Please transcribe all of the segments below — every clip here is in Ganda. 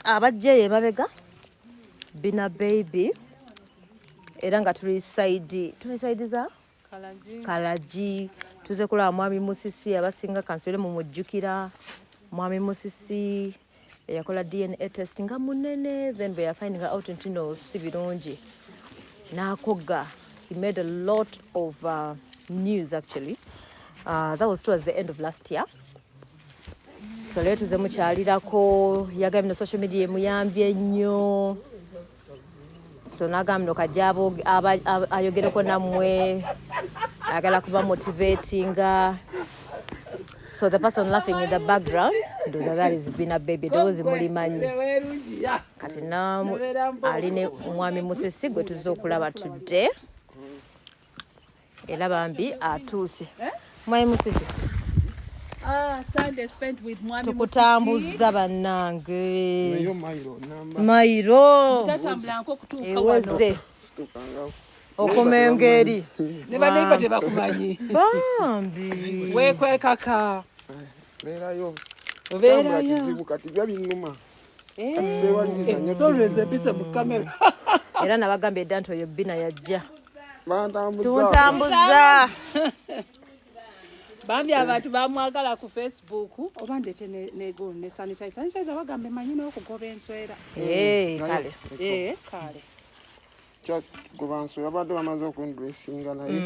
abajje emabega Bina Baby era nga tuli side za Kalaji tuze kulaba Mwami Musisi abasinga kansole mu mujjukira Mwami Musisi yakola DNA test nga munene then we are finding out ntino si birungi nakoga. He made a lot of news actually. That was towards the end of last year. So leero tuze mukyalirako yagambye no social media emuyambye nnyo. So nagambye kajjabo ayogereko nammwe agala kuba motivating. So the person laughing in the background, that is Bina Baby. Those mulimanyi. Kati namu aline Mwami Musisi gwe tuzze okulaba today. Era bambi atuuse. Mwami Musisi. Sunday spent with Mwami Musisi. Tukutambuza bannange. Nayo Mairo namba. Mairo. Tatambula nko kutuuka wano. Eweze. Okomengeri. Ne baneiba tebakumanyi. Bambi. Wekwekaka. Beerayo. Beerayo. Kizibu kati bya binnuma. Solwenze mpise mu kamera. Era nabagambye eddanto yo Bina yajja. Bantambuza. Tuntambuza. Bambi abantu bamwagala ku Facebook oba ndete ne sanitizer. Sanitizer bagambe manyi n'okugoba enswera. Kale. Kale. Just kubansula badde bamaze okundressinga naye.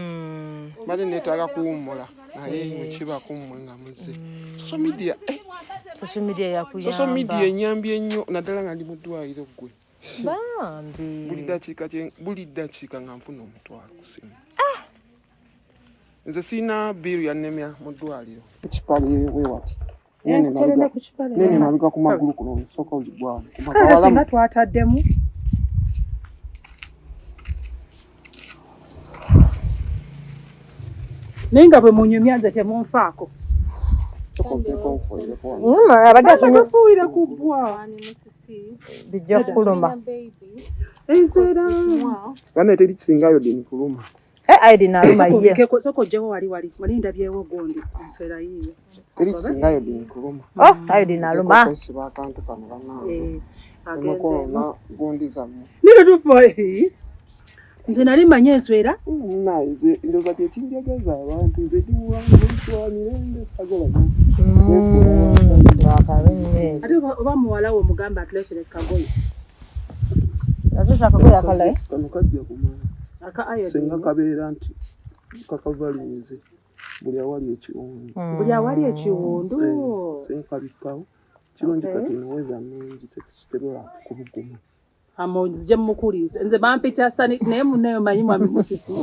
Bali neetaaga kuwummula naye wekiba kummwe nga muze. Social media yakuyamba. Social media enyambye nnyo naddala nga ndi mu ddwaliro ggwe. Bambi. Buli ddakiika nga nfuna omutwalo ku simu. Nze sina biru yannemya mu ddwaliro. Ekipale wewati. Nene mabega ku magulu kuno nsooka ozigwamu. Kale singa twataddemu. Nenga bwe munyumya nze temunfaako. Abadde kufuuyira ku bwa. bijja kuluma. Enswera. Bana teri kisingayo deni kuluma. Aidi naluma ye. Soko jewo wali ndabyewo gondi enswera yiyo. Teri kisingayo deni kuluma. Aidi naluma. Kwesiba akantu kano bana. Ageze gondi zamu. Nilo tufoi. Nze nali manye enswera. Naize ndoza tetindyagaza abantu nze diwa n'entwanirende agola. Ate oba muwala wo mugamba atletere kagoye. Atletere kagoye akala. Kamukajja kumana. Aka ayo. Senga kabeera nti kakavalinze. Buli awali ekiwundu. Buli awali ekiwundu. Senga kabikawo. Kirungi kati nweza mingi tekiterola kubuguma. Amonze mukulize nze bampita sani naye munayo manyi Mwami Musisi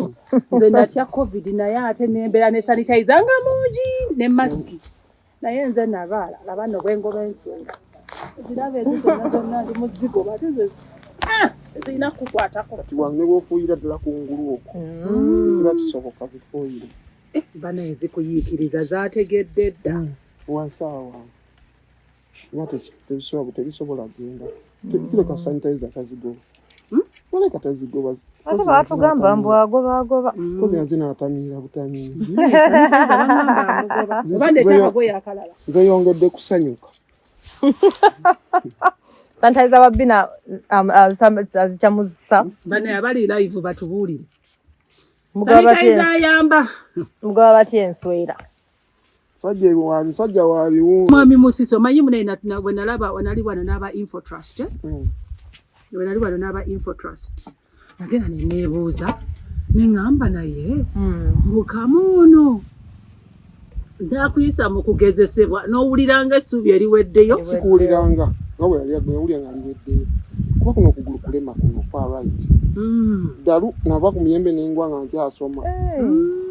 nze natya covid naye ate nembera ne sanitizer nga mungi ne mask naye nze nabala labano bwengoba ensonga zirabe zonna ndi muzigo bateze zina kukwatako kati wange bwofuuyira ddala kungulu okwo kiba kisoboka bifuuyire bana ezikuyikiriza zategedde dda wansaawa tebisobola kugenda tekireka sanitizer tazigoba waleka tazigoba ate baatugamba mbu agoba kozi naze natamira butamira nze yongedde kusanyuka sanitizer Babina azikyamusa bana abali live batubuulire mugaba batya enswera Sajja wabiwungu. Mwami Musisi omanyi munene bwe nalaba wanali wano n'aba Info Trust. Bwe nali wano n'aba Info Trust. Nagenda ne neebuuza ningamba naye mukamu ono ndakuyisa mu kugezesebwa n'owuliranga essuubi eriweddeyo. Sikuwuliranga nga bwe yali awulira nga liweddeyo. Kuba kuno okugulu kulema kuno kwa right. Dalu nava ku miyembe n'engwa nga nkyasoma.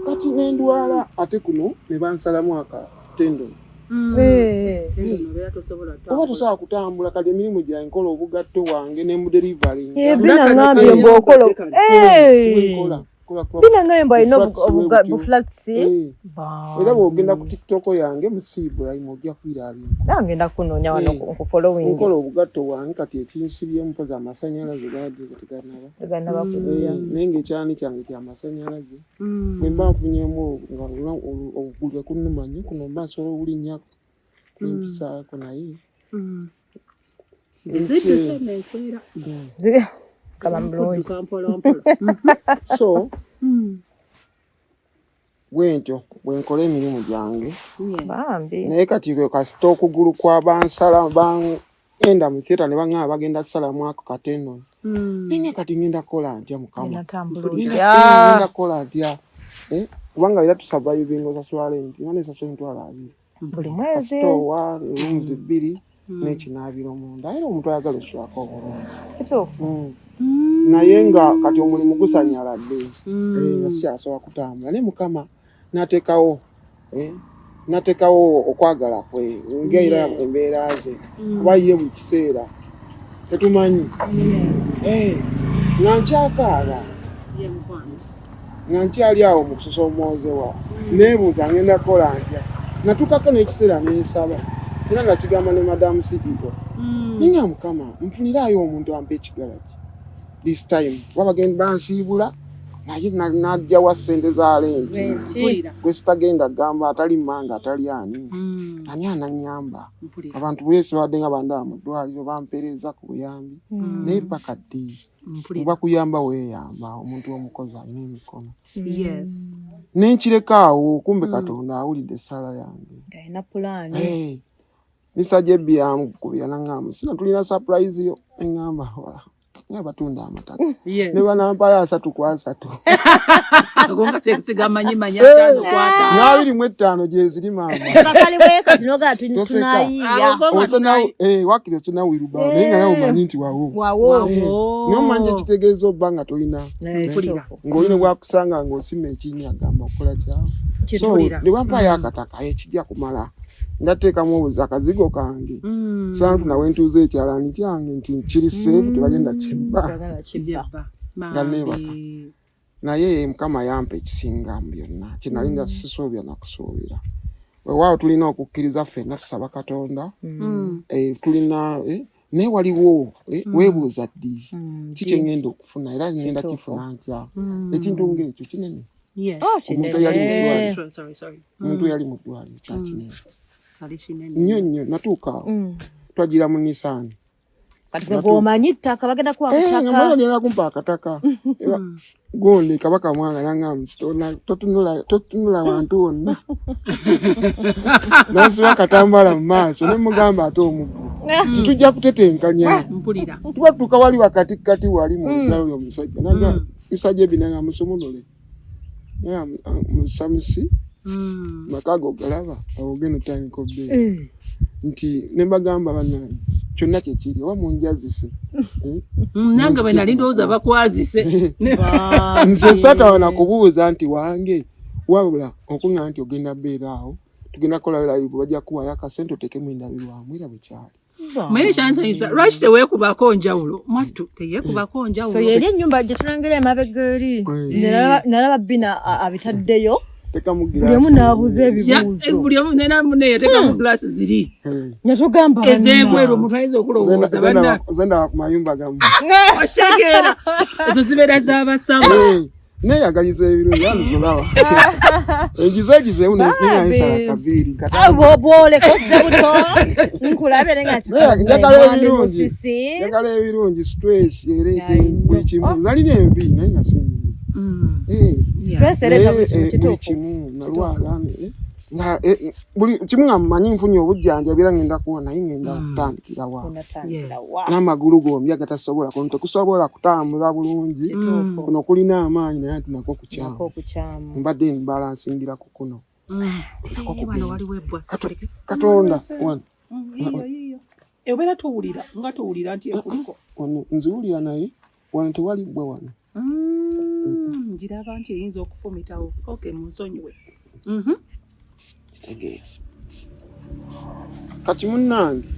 Kati n'endwala ate kuno ne bansalamu akatendo. Oba tosobola kutambula kali emirimu gyange nkola obugatto wange ne mu delivery. Bina ngambye ng'okola. Bina ngambye mbu alina buflats. Era bw'ogenda ku TikTok yange musiibula ojja kwirabira. Ngenda kunoonya wano ku following. Nkola obugatto wange kati ekinsibyemu mpoza amasannyalaze teganaba kulya. Naye ng'ekyani kyange ky'amasannyalaze. Bwe mba nfunyeemu obugulu kunnumanyi kuno mba nsobola obulinnyako n'empisaako naye Kaba mulungi. So bwentyo bwenkola emirimu gyange Bambi. naye kati kwe kasita okugulu kwabansala enda mu theatre ne baŋŋamba bagenda kusalamu ako kateno ninga kati ngenda kukola ntya mukama ngenda kukola ntya kubanga era tusurviving osasula renti nga nesasula emitwalo 2 buli mwezi kasitowa rooms 2 n'ekinaabiro munda era omuntu ayagala osulako obulungi naye nga kati omulimu gusanyaladde nga sikyasobola kutambula naye mukama nateekawo okwagala kwe ngaera embeera ze kuba ye buli kiseera tetumanyi nga nkyakaala nga nkyali awo mu kusosoomoozewa neebuuza ngenda kukola ntya natukako n'ekiseera nensaba era nga kigamba ne madamu Sikiiko ninga mukama nfuniraayo omuntu ampa ekigalaki this time wabagenda bansiibula naye najjawa ssente za lenti gwe sitagenda gamba atali mmanga atali ani ananyamba abantu bwesi badde nga bandaba mu ddwaliro bampeereza ku buyambi naye paka ddi bakuyamba weeyamba omuntu omukozi alina emikono nenkireka kumbe Katonda awulidde essaala yange alina pulaani Mr. Jebi yamukubira nangamba sina tulina surprise yo engamba nga batunda amataka ne banampaya 3 kwa 3 agonga tekisiga manyimanya 5 kwa 5 na 25 je ziri mama kakali weka tinoga tunayiya osana wakiro sina wiruba nenga nawo manyi nti wawo no manje kitegezo banga tolina ngolina bwakusanga ngosime ekinyagamba okola kyawo so ne bampaya akataka ekijja kumala ndateekamu akazigo kange sanfu nawe ntuuze ekyalani kyange nti kiri seefu tebagenda kibba naye mukama yampa ekisinga mu byonna kinalinda sisuubya nakusuubira weewaawo tulina okukkiriza ffenna tusaba Katonda tulina naye waliwo weebuuza ddi kiki ngenda okufuna era ngenda kifuna ntya ekintu ng'ekyo kinene omuntu yali mu ddwaliro kyakinene nnyo natuuka twagira mu Nissan kati gomanyi ttaka bagenda kuwakataka kumpa akataka gonde kabaka mwanga nangamba totunula wantu wonna nasiba katambala mu maaso ne mugamba ate omuggu titujja kutetenkanya tubatuuka wali wakatikati wali mu lutalo omusajja naga musajja ebinanga musomonole musamusi makago galaba awogeno tanko be nti nembagamba bana kyonna kyekiri oba munjazise nanga bwe nali ndowooza bakwazise nze satawana kubuuza nti wange wabula okuŋŋa nti ogenda beera awo tugenda kukola live bajja kuwayo akasente oteekemu endabirwamu era bwe kyali Mwenye chansanyisa lwaki teweekubako njawulo mwattu teyeekubako njawulo so yeri ennyumba gye tulengera emabega eri nalaba bina abitaddeyo buli omu n'abuuza ebibuuzo buli omu nena munne yateekamu glassi ziri netugamba ez'ebweru omuntu ayinza okulowooza banna zenda ku mayumba gamu oshegeera ezo zibeera z'abasamu neyagaliza ebirungi yanzulawa engizegizeewu nenyanyisa kaviiri bwoleka ozze buto nkulabe njagala ebirungi stress ereeta buli kimu zalina envi naye nga si buli kimu nalwala nga buli kimu nga mmanyi nfunye obujjanjabi era ngenda kuwona naye ngenda kutandikira wa n'amagulu gombi agatasobola kuno tekusobola kutambula bulungi kuno kulina amaanyi naye tunako kukyamu mbadde mbalansingira ku kuno Katonda obeera tuwulira nga tuwulira nti ekuliko nziwulira naye wano tewali ggwe wano ngiraba nti eyinza okufumitawo munsonyiwe kati munnange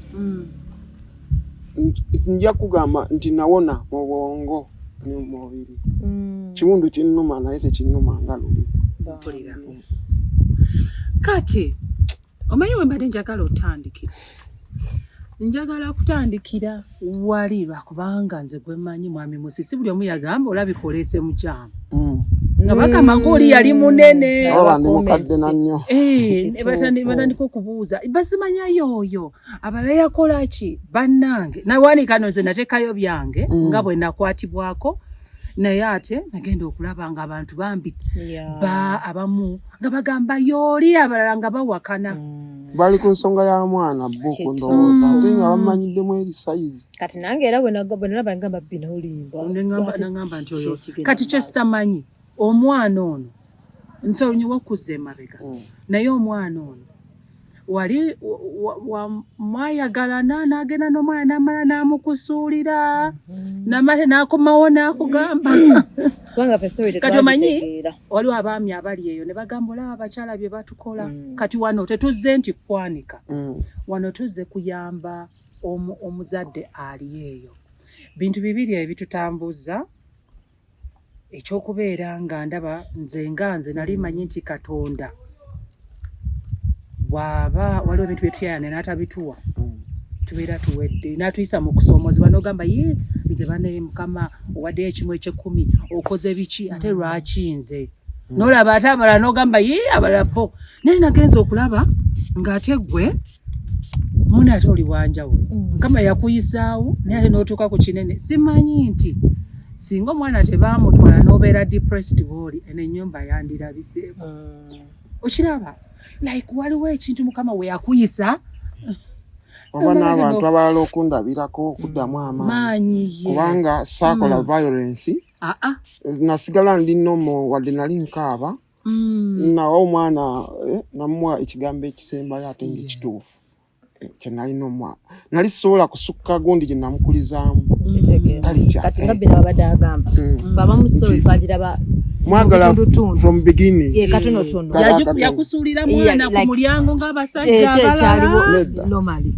nja kugamba nti nawona mu bwongo ne mu mubiri kiwundu kinnuma naye tekinnuma nga luli kati omanyi we mbadde njagala otandikira njagala kutandikira wali lwakubanga nze gwe mmanyi mwami Musisi buli omu yagamba olabika oleese mukyamu nga bagamba ng'oli yali munene abandi mukadde nannyo batandika okubuuza basimanya yoyo abala yakola ki bannange nawanika nze nateekayo byange nga bwe nakwatibwako naye ate nagenda okulaba nga abantu bambi abamu nga bagamba yooli abalala nga bawakana bali ku nsonga ya mwana buku ndowooza ate nga bamanyiddemu eri sayizi kati nange era bwe nalaba ngamba bina olimba nangamba nti oyo kati kyo sitamanyi omwana ono nsonyi wakuza emabega naye omwana ono wali mwayagalana n'agenda n'omwana n'amala n'amukusuulira n'amala n'akomawo n'akugamba kati omanyi waliwo abaami abali eyo ne bagamba olaba abakyala bye batukola kati wano tetuzze nti kwanika wano tuzze kuyamba omuzadde ali eyo bintu bibiri ebitutambuza ekyokubeera nga ndaba nze nali manyi nti Katonda bw'aba waliwo ebintu byetuyayane n'atabituwa tubeera tuwedde n'atuyisa mu kusoomozebwa n'ogamba ye nze bane Mukama owaddeyo ekimu eky'ekkumi okoze biki ate lwaki nze n'olaba ate abalala n'ogamba ye abalala bo naye nagenza okulaba ng'ate ggwe muni ate oli wanjawulo Mukama yakuyisaawo naye ate n'otuuka ku kinene simanyi nti singa omwana tebaamutwala n'obeera depressed bw'oli eno ennyumba yandirabiseeko okiraba like waliwo ekintu Mukama we yakuyisa oba n'abantu abalala okundabirako okuddamu amaanyi kubanga saakola violence nasigala ndi nomo wadde nali nkaaba nawa omwana namuwa ekigambo ekisembayo ate ng'ekituufu kyenalina omwana nali sisobola kusukka gundi gye namukulizaamu kati nga bino babadde agamba babamusori twagiraba mwagala from beginning katonotono yakusuulira mwana ku mulyango ng'abasajja abalala normally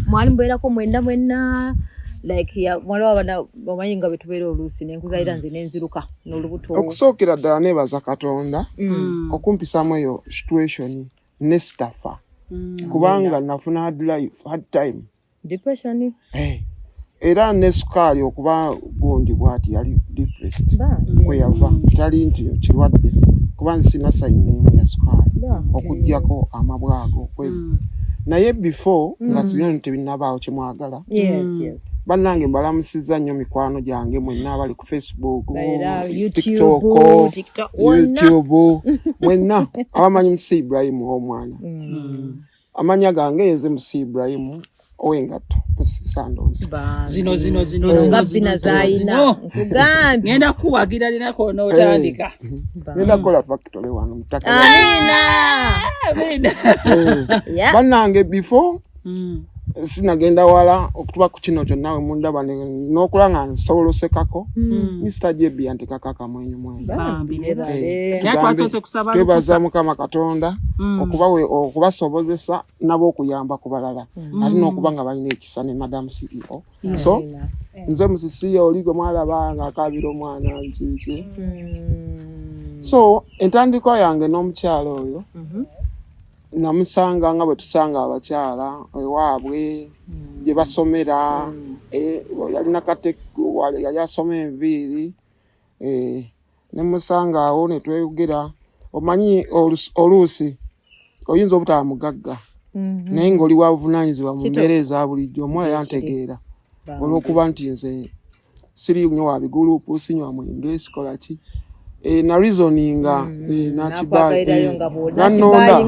mwali mbeerako mwenna like mwaliwo abana bamanyi nga betubeera oluusi nenkuzayira nze nenziruka n'olubuto okusookera ddala neebaza Katonda okumpisaamu eyo situation ne stafa kubanga nafuna hard time depression era ne sukaali okuba gundi bw'ati yali depressed kwe yava tali nti kirwadde kuba nsina sayini ya sukaali okuggyako amabwago naye before nga sibino tebinabaawo kyemwagala bannange mbalamusizza nnyo mikwano gyange mwenna abali ku Facebook TikTok YouTube mwenna abamanyi Musi Ibrahim omwana amanya gange yenze Musi Ibrahim owengato sandozi zino ngabina zaina nkugambye ngenda kuwagira linako n'otandika ngenda kola factory wano mutaka amina bannange before sinagenda wala okutuba ku kino kyonna mundaba n'okulanga nsolosekako Mr. JB antekakaka mwenyu twebaza Mukama Katonda okubasobozesa nabo okuyamba ku balala ate n'okuba nga balina ekisa ne Madam CEO so nze musisi oligwe mwalaba nga akabira omwana nkiki so entandikwa yange n'omukyalo oyo namusanga nga bwe tusanga abakyala ewaabwe gye basomera yalina kateku yali asoma enviiri ne musanga awo ne tweyogera omanyi oluusi oyinza obutaba mugagga naye ng'oli wa buvunaanyizibwa mu mbeera eza bulijjo omuwala yantegeera olw'okuba nti nze siri nnyo wa bigurupu sinywa mwenge sikola ki na reasoninga nanonda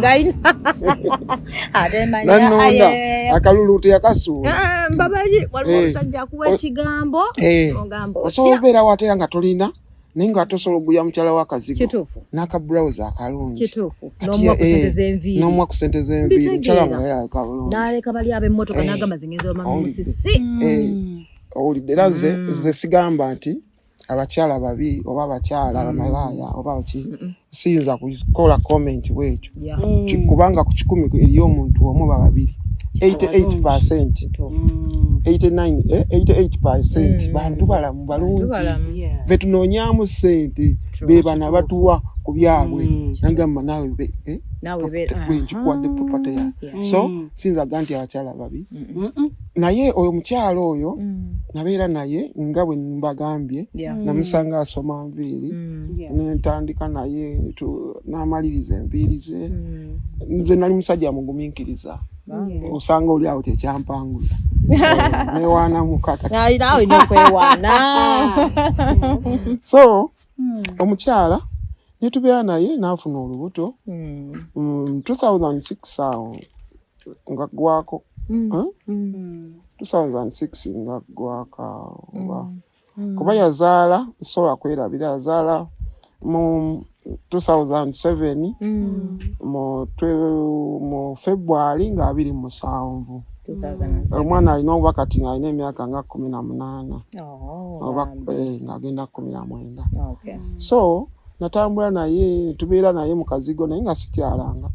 akalulu teyakasuula mbabaji waliwo omusajja akuwa ekigambo osobola obeera watera nga tolina naye nga tosobola okuguya mukyala w'akazigo n'akaburawuzi akalungi n'omwa ku sente z'enviiri mukyala nga yayaka bulungi n'aleka bali ab'emmotoka n'agamba zingenza omama musisi owulidde era nze sigamba nti abakyala babi oba abakyala abamalaaya oba ki siyinza kukola comment bwekyo kubanga ku 100 eriyo omuntu omu babiri 88% bantu balamu balungi betunoonyaamu ssente be bana batuwa ku byabwe nagamba nawe nawe njikuwadde property ya so sinzaga nti abakyala babi naye oyo mukyala oyo nabeera naye nga bwe mbagambye namusanga asoma nviiri nentandika naye n'amaliriza enviiri ze nze nali musajja mugumiikiriza osanga oli awo tekyampanguza newaana mukakati so omukyala netubeera naye n'afuna olubuto 2006 awo nga gwako 2006 nga gwaka kuba yazaala sobola kwerabira yazaala mu 2007 mu February nga 27 omwana alina obuba kati ng'alina emyaka nga 18 ng'agenda 19 so natambula naye tubeera naye mu kazigo naye nga sikyalanga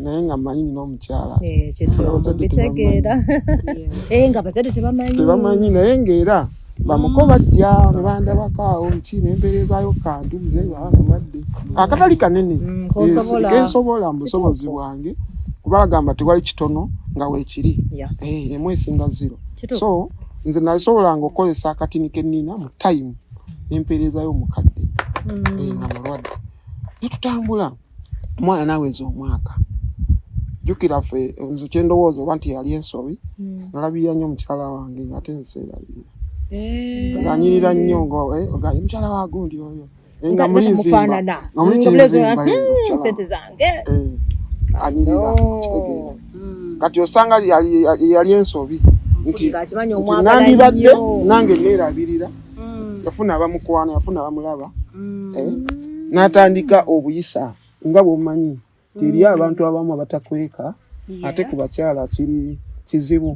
naye nga mmanyi nina omukyala tebamanyi naye ng'era bamuko bajja ne bandabakaawo biki nempeerezaayo kantu muze babalwadde akatali kanene kensobola mu busobozi bwange kuba bagamba tewali kitono nga weekiri emu esinga 0 so nze nasobolanga okukozesa akatini kennina mu time nempeerezaayo omukadde nga mulwadde netutambula omwana naweza omwaka jjukira ffe nze kyendowooza oba nti yali ensobi nalabirira nnyo omukyala wange ng'ate nseerabirira ng'anyirira nnyo ngaye mukyala wa gundi oyo nga mulinzimba nga mulikirizimba anyirira kitegeera kati osanga yali ensobi nti nandibadde nange neerabirira yafuna abamukwana yafuna abamulaba n'atandika obuyisa nga bw'omanyi teri abantu abamu abatakweka ate ku bakyala kiri kizibu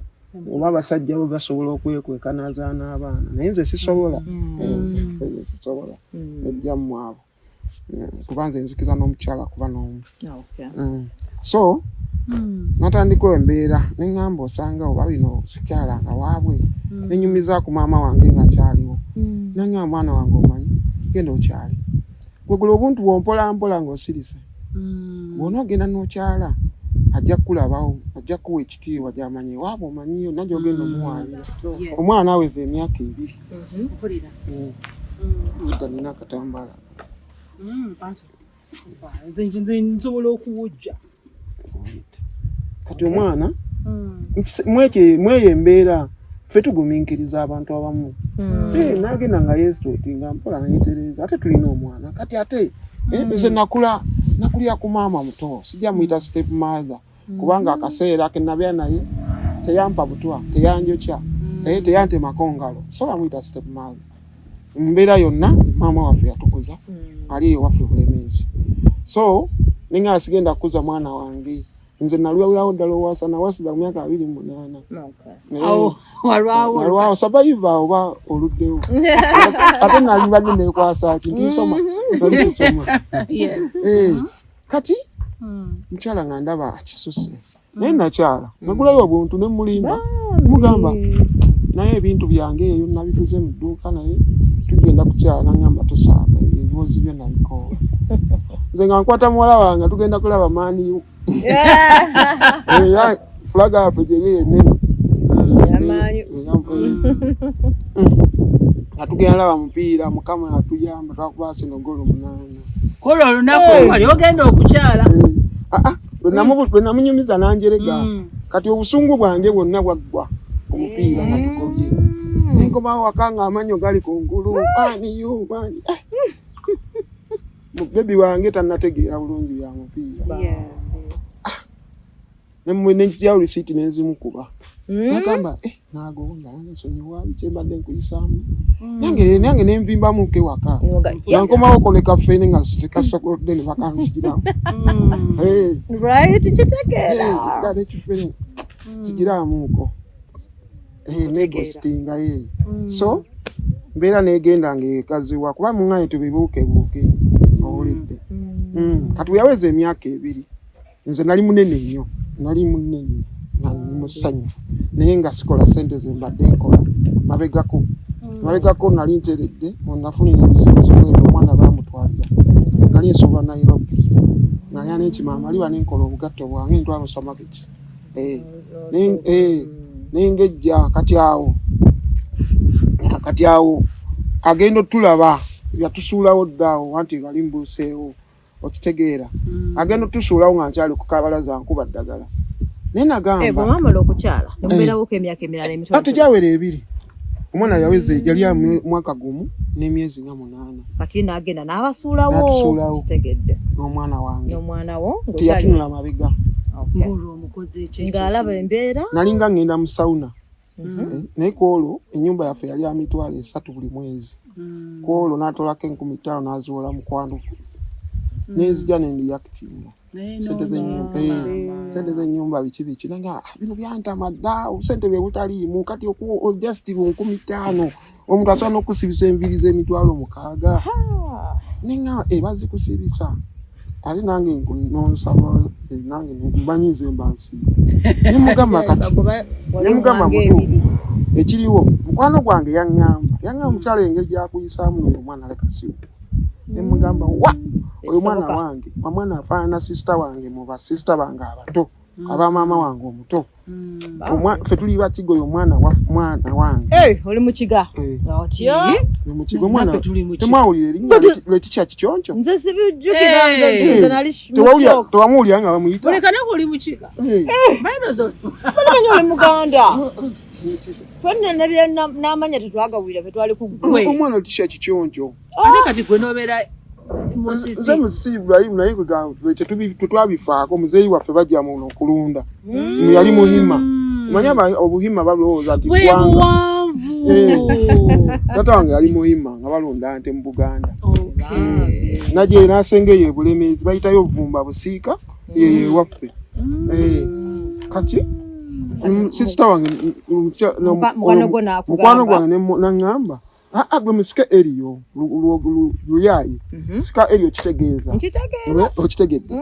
oba abasajja bo basobola okwekweka n'azaana abaana naye nze sisobola sisobola ejjamu abo kuba nze nzikiza n'omukyala kuba n'omu so natandika embeera neŋŋamba osanga oba bino sikyalanga waabwe nenyumiza ku maama wange ng'akyaliwo naŋŋamba mwana wange omanyi genda okyali gwegula obuntu bw'ompolampola ng'osirise bw'ona ogenda n'okyala ajja kulabawo ajja kuwa ekitiibwa gy'amanyi waabwe omanyiyo najja ogenda omuwaalira omwana aweza emyaka 2 tanina akatambaala nze nsobola okuwujja kati omwana mweyo embeera ffe tugumiikiriza abantu abamu nagenda nga yesitoti nga mpola neetereza ate tulina omwana kati ate nze nakulya ku maama muto sijja muyita step mother kubanga akaseera kenabeera naye teyampa butwa teyanjokya teyantemako ngalo so bamuyita step mother mbeera yonna maama waffe yatukuza ali ewaffe Bulemeezi so nenga sigenda kukuza mwana wange nze nalwawo ddala owasa nawasiza mu myaka 28 walwawo survive oba oluddewo ate nali badde nekwasa ki ntisoma kati mukyala nga ndaba akisusse naye nakyala nagulayo obuntu ne mulimba mugamba naye ebintu byange eyo nabituze mu dduuka naye tugenda kukyala nangamba tosaaga ebibuuzi byo nabikoowa nze nga nkwata muwala wange tugenda kulaba maaniyu fulaga yaffe gyeri yenene atugenda laba mupiira mukama atuyamba twakuba Arsenal goal 8 kola olunaku wali ogenda okukyala lwe namunyumiza nanjerega kati obusungu bwange bwonna bwaggwa omupiira nga tugobye nenkomawo wakanga amanyo gali kungulu maaniyu maani bebi wange tannategeera bulungi bya mupiira nenjitya olusiti nenzimukuba nagamba nagonza nsonyiwa bikyembadde nkuyisaamu nange nenvimbamu ke waka nankomawo koleka ffene nga sekasokodde ne bakansigiramu sigade ekifene sigiramuko negostinga so mbeera negenda ngaekaziwa kuba muŋŋaye tubibuukebuuke owulidde kati bweyaweza emyaka 2 nze nali munene nnyo nali munene nga musanyufu naye nga sikola sente zembadde nkola mabegako nali nteredde onafunira ebizibu omwana bamutwalira nali nsobola Nairobi anya n'ekimama liba n'enkola obugatto bwange ntwala mu supermarket. N'engejja kati awo agenda tulaba yatusuulawo ddaawo anti gali mbuuseewo okitegeera agenda tusuulawo nga nkyali ku kabalaza nkuba ddagala naye nagamba bwamala okukyala nemubeerawo emyaka emirala emitwalo ate gyawera 2 omwana yaweze yali mwaka gumu n'emyezi nga 8 kati n'agenda n'abasuulawo kitegedde n'omwana wange wo teyatunula mabega ng'alaba embeera nalinga ngenda mu sauna naye kwolwo ennyumba yaffe yali amitwalo 3 buli mwezi kwolwo n'atolako 15,000 n'aziwola mukwano nezija nendiactinga sente z'ennyumba biki nanga bino byantama dda obusente bwe butaliimu kati just 15,000 omuntu asobola n'okusibisa enviri z'emitwalo 6 nenga bazikusibisa ate nange nonsaba nange mbanyize mbansi nemugamba mutu ekiriwo mukwano gwange yaŋŋamba mukyala engeri gyakuyisaamu n'oyo omwana leka siwo nemugamba oyo mwana wange omwana afaanana sisita wange mu basisita bange abato abamaama wange omuto ffe tuli bakiga oyo mwana wange oli mukiga otyo mukiga omwana temwawulira erinnya Letitia Kikyonco nze sibijjukira nze nali tewamuwulira nga bamuyita olekane oli mukiga manya oli muganda fenna nebye n'amanya tetwagawira fe twali kuggwe omwana Letitia Kikyonco ate kati gwe n'obeera nze musisi Ibrahim naye tetwabifaako muzeeyi waffe bajja muno okulunda yali muhima manya obuhima balowooza nti tata wange yali muhima nga balunda nte mu Buganda naje nasengeyo ebulemeezi bayitayo Vumba Busiika ye waffe kati sisita wange mukwano gwange naŋŋamba gwe musika eriyo luyayi sika eriyo kitegeeza okitegedde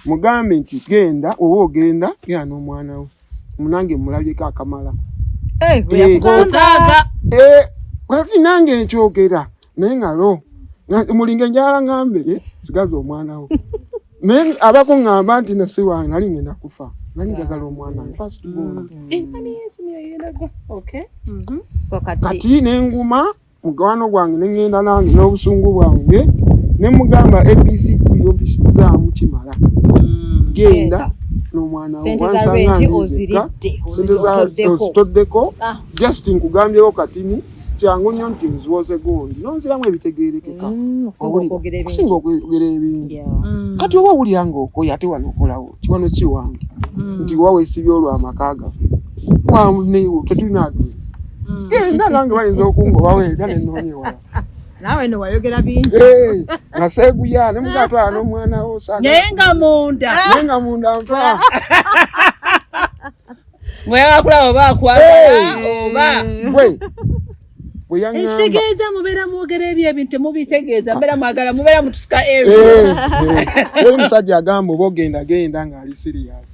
mugambe nti genda oba ogenda genda n'omwana we munange mulabyeko akamala kati nange nkyogera naye ngalo mulinge njala ngambe sigaza omwana we naye abakuŋŋamba nti nasi wange nali ngenda kufa nali njagala omwana we first born kati nenguma mugawano gwange nengenda nange n'obusungu bwange nemugamba ABCD by'ompisizaamu kimala genda n'omwana ozitoddeko just nkugambyewo katini kyangu nnyo nti nziwoze gondi nonziramu ebitegeerekeka kusinga okwogera ebingi kati oba owulyanga okoye ate wano okolawo kiwano si wange nti waweesibya olw'amaka gaffe wanewo tetulina adresi genda nange bayinza okungobawo etya nenoonyewala nawe newayogera bingi nga seeguya nemugatwala n'omwana wo naye nga munda nfa mweyakula oba akwagala oba entegeeza mubeera mwogera ebyo ebintu temubitegeeza mbeera mwagala mubeera mutusika eri musajja agamba oba ogenda genda ng'ali sirias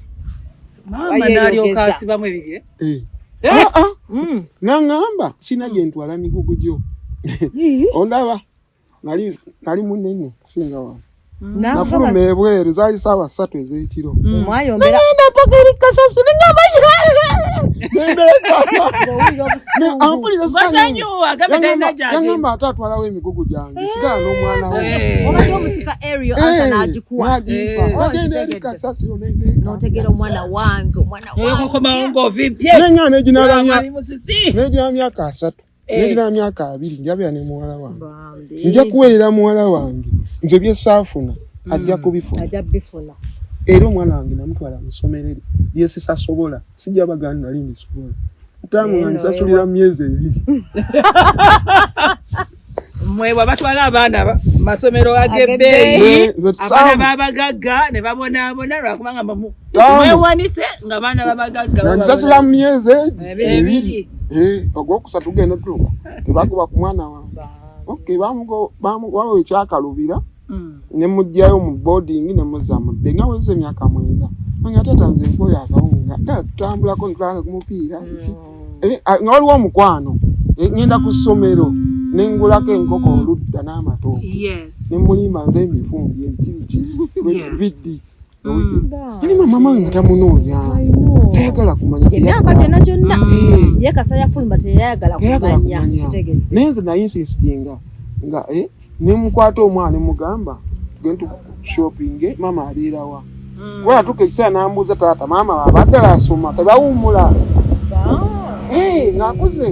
maama n'alyoka asibamu ebibye naŋŋamba sina gye ntwala migugu gyo ondaba nali munene singa wange nafuluma ebweru zaali saawa 3 ez'ekiro nagenda paka eri Kasasi nenyamba yaŋŋamba ate atwalawo emigugu gyange sigala n'omwana wegenda eri Kasasi notegera omwana wange neŋŋana neginala myaka 3 neginala myaka 2 njabira ne muwala wange nja kuweerera muwala wange nze byesaafuna ajja kubifuna era omwana wange namutwala mu ssomero lyesisasobola sijja baganda nali ndisobola mutamu nga nsasulira myezi 2 mwebwa batwala abaana masomero ag'ebbeeyi abaana babagagga ne babonaabona lwakubanga mwewanise nga baana babagagga nsasula mu myezi 2 ogwokusatu genda otuuka tebakuba ku mwana wange bamuwawo ekyakalubira ne mujjayo mu boarding ne muzza mudde nga weze emyaka 9 manya tata nze nkoyo akawunga tutambulako ntulanga ku mupiira nga waliwo omukwano ngenda ku ssomero nengulako enkoko oludda n'amatooke Yes. nemulimba ng'emifumbi ebiti yani mama wange tamunoonya tayagala kumanya emyaka gyonna ye Kasa yafuluma teyayagala kumanya naye nze nayinsistinga nga nemukwata omwana nemugamba tugende shopping mama abeerawa kuba yatuuka ekiseera n'ambuuza taata maama abaddala asoma tebawummula ng'akuze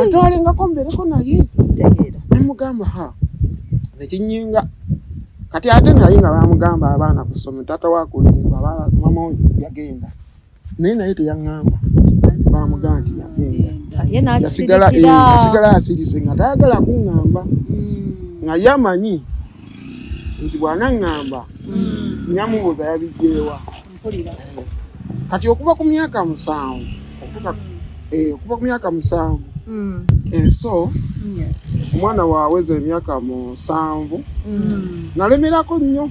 atwalengako mbereko naye nemugamba nekinyinga kati ate naye nga bamugamba abaana ku ssomero taata wakulimba mama yagenda naye teyaŋŋamba bamugamba nti yagenda yasigala asirise nga tayagala kuŋŋamba nga ye amanyi nti bw'anaŋŋamba nyamubuuza yabijjeewa kati okuva ku myaka 7 okuva ku myaka 7 so omwana waaweza emyaka 7 nalemerako nnyo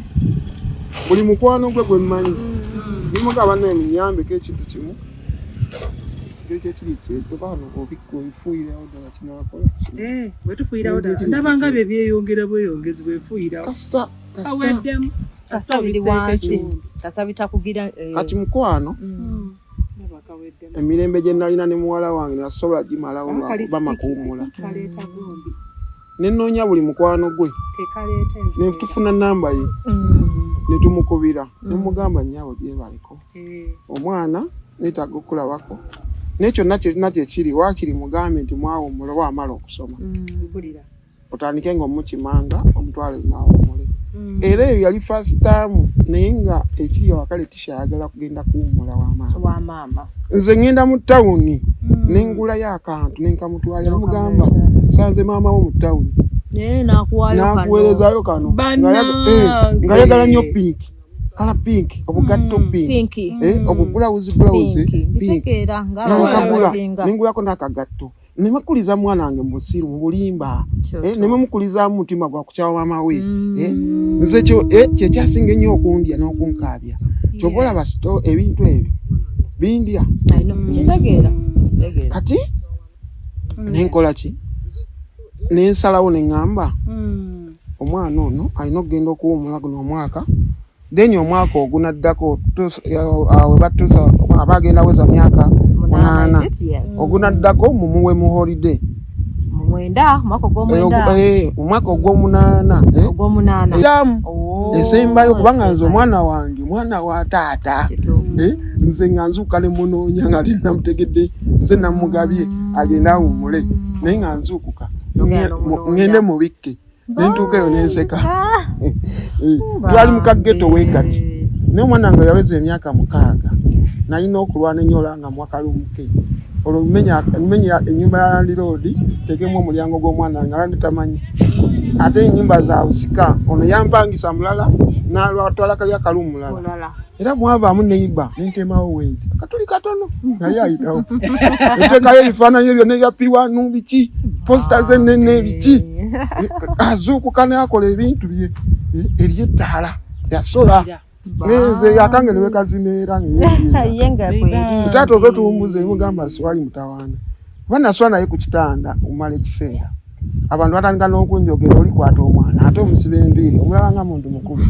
buli mukwano gwe mmanyi nimugaba naye munyambeko ekintu kimu ekyo kiri kyekyo baano obifuuyirawo ddala kinakola bwetufuuyirawo ddala ndabanga bye byeyongera bweyongezi bwefuuyirawo kasita aweddemu kasabiri wansi kasabitakugira kati mukwano emirembe gye nalina ne muwala wange nasobola gimalawo bamakuumula nenoonya buli mukwano gwe netufuna namba ye netumukubira nemugamba nnyaawo gyebaleko omwana neetaaga okulabako naye kyonna kyerina kyekiri waakiri mugambe nti mwawummula waamala okusoma otandike ng'omukimanga omutwale ng'awummule era eyo yali first time naye nga ekiri awakale tishayagala kugenda kuwummula wamaama nze ngenda mu tawuni nengulayo akantu nenkamutwalira mugamba sanze maama wo mu tawuni nakuweerezayo kano nga yagala nnyo pinki kala pinki obugatto pinki obubulawuzi pinki nankagula nengulako n'akagatto nemakuliza mwana wange musiru mu bulimba nememukulizaamu mutima gwa kukyawa maama we nze kyekyasinga ennyo okundya n'okunkaabya kyova olaba ebintu ebyo bindya kati nenkola ki nensalawo neŋŋamba omwana ono alina okugenda okuwummula guno omwaka then omwaka ogunaddako webatuusa abagenda weza myaka 8 ogunaddako mumuwe mu holiday omwaka ogw'omunaana eramu esembayo kubanga nze omwana wange mwana wa taata nze nga nzuuka ne munoonya nga tinamutegedde nze namugabye agenda awummule naye nga nzuukuka ngende mubikke nentuuka eyo nenseka twali mukageto weekati naye omwana wange yaweza emyaka 6 nalina okulwana ennyo olanga mwakalumuke olwo mmenya ennyumba ya landiroodi tekemu omulyango gw'omwana wange alandi tamanyi ate ennyumba za busika ono yampangisa mulala n'alwatwala kali akalumu mulala era mwavaamu neiba nentemawo wenti akatuli katono naye ayitawo eteekayo ebifaananyi ebyo nebyapiwanu biki posita zennene biki azuukuka nakola ebintu bye eryettaala yasola neze yatange newekazimeera taata ozo tuwumbuze mugamba siwali mutawaana banaswa naye ku kitanda omala ekiseera abantu batandika n'okunjogera olikwata omwana ate omusiba embiiri omulaba nga muntu mukulu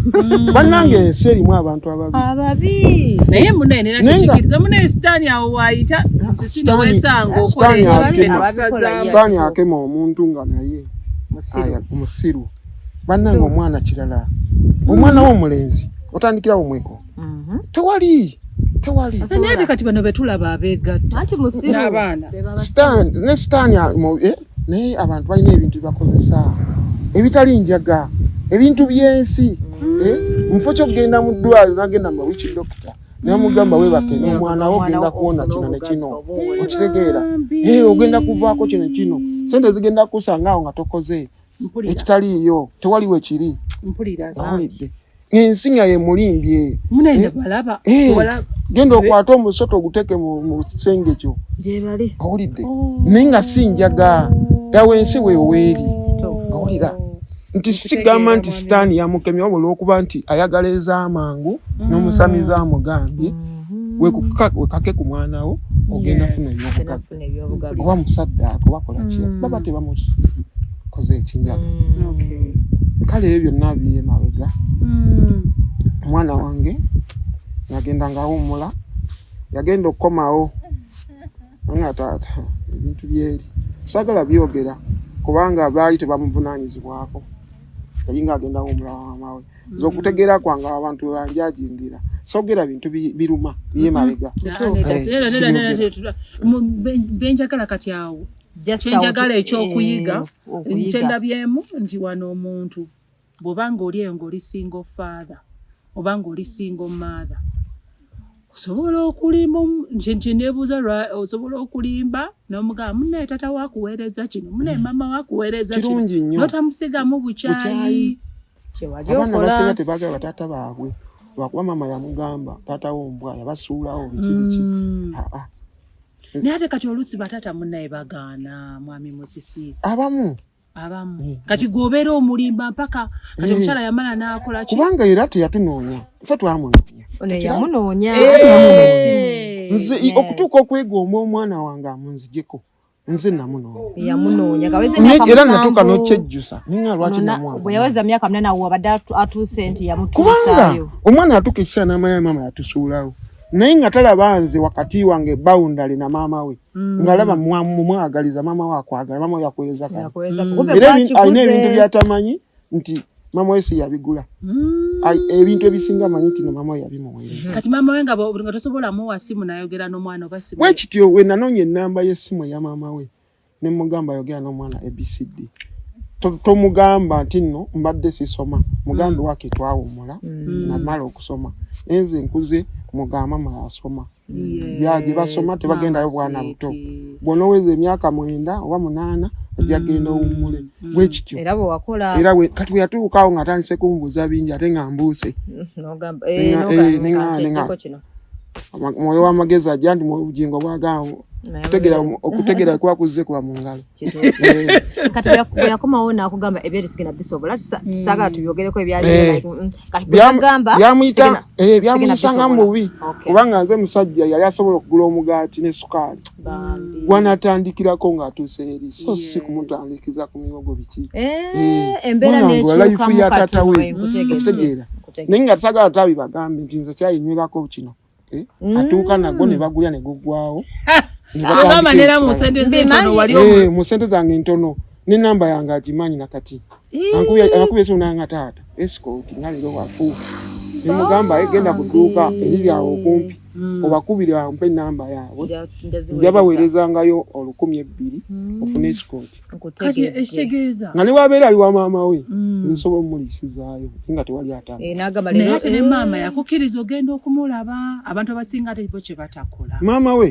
bannange ensi erimu abantu ababi naye munene nakikiriza munene sitaani awo waayita nsisinowesanga sitaani akema omuntu nga naye musiru bannange omwana kirala omwana w'omulenzi otandikirawo mweko tewali naye kati bano betulaba abeegatta n'abaana ne sitaani naye abantu balina ebintu byebakozesa ebitali njaga ebintu by'ensi mufo kyokgenda mu ddwaliro nagenda mubawiki dokita namugamba webake n'omwana wo ogenda kuwona kino ne kino okitegeera ogenda kuvaako kino ne kino sente zigenda kusangaawo nga tokoze ekitaliiyo tewaliwo ekiri mpulidde ensi nga ye mulimbye genda okwata omusoto oguteke mu kisenge kyo awulidde naye nga si njaga yawe ensi weweeri awulira nti sikigamba nti sitaani yamukemya wabula okuba nti ayagala ez'amangu n'omusamiza amugambye wekake ku mwana wo ogenda funa ebyobugagga oba musaddaako bakola ki baba tebamukoze ekinjaga kale ebyo byonna biye mabega omwana wange yagenda nga awummula yagenda okukomawo nga taata ebintu byeri sagala byogera kubanga baali tebamuvunaanyizibwako yali ng'agenda awummula mama we nze okutegeera kwange abantu banjajingira sogera bintu biruma biye mabega benjagala kati awo kyenjagala ekyokuyiga kyendabyemu nti wano omuntu bw'obanga oli eyo ng'oli single father oba ng'oli single mother osobola okulimba kyeneebuuza osobola okulimba n'omugamba munaye tata waakuweereza kino munaye mama waakuweereza kino n'otamusigamu bukyayi abaana basinga tebaagala bataata baabwe lwakuba mama yamugamba taata wombwa yabasuulawo biki naye ate kati oluusi bataata munaye bagaana mwami Musisi abamu kati gwobeera omulimba mpaka kati omukyala yamala n'akola ki kubanga era teyatunoonya ffe twamunoonya nze okutuuka okwegomba omwana wange amunzijeko nze namunoonya era natuuka n'okyejjusa ninga lwaki bwe yaweza myaka 8 awo abadde atuuse nti yamutuusaayo kubanga omwana atuuka ekiseera n'amanya mama yatusuulawo naye nga talaba nze wakati wange boundary na mama we ng'alaba mumwagaliza mama we akwagala mama we yakuweereza era alina ebintu byatamanyi nti mama we si yabigula ebintu ebisinga amanyi nti no mama we yabimuweereza kati mama we nga tosobola muwa simu n'ayogera n'omwana oba simu bwe kityo we nanoonya ennamba y'essimu eya mama we ne mugamba ayogera n'omwana ABCD tomugamba nti nno mbadde sisoma mugambe wake twawummula namala okusoma enze nkuze mugamba mama yasoma gye basoma tebagendayo bwana buto bw'onooweza emyaka 9 oba 8 ajagenda owummule bwe kityo era bwe wakola era kati bwe yatuukaawo nga atandise kumbuuza bingi ate nga mbuuse mwoyo w'amagezi ajja nti obugingo bwagamba okutegera kuba kuzze kuba mu ngalo kati bwe yakomawo n'akugamba ebyeri sigenda bisobola tusaagala tubyogereko ebyali byamuyisanga mu bubi kubanga nze musajja yali asobola okugula omugaati ne sukaali gwanatandikirako ng'atuuse eri so si kumutandikiza ku miwogo biki embeera n'ekyukamu katono kutegeera naye nga tusaagala tabibagambe nti nze kyayinywerako kino atuuka nagwo ne bagulya ne guggwawo mu sente zange ntono n'ennamba yange agimanyi nakati akubye esimu nga taata escort nga leero wafuuka ne mugamba genda ku dduuka eriri awo okumpi obakubire ampe ennamba yaabwe njabaweerezangayo 200 ofune escort kati ekitegeeza nga ne wabeera ali wa maama we nsobola omulisizayo nga tewali naye ate ne maama yakukkiriza ogenda okumulaba abantu abasinga ate bo kye batakola maama we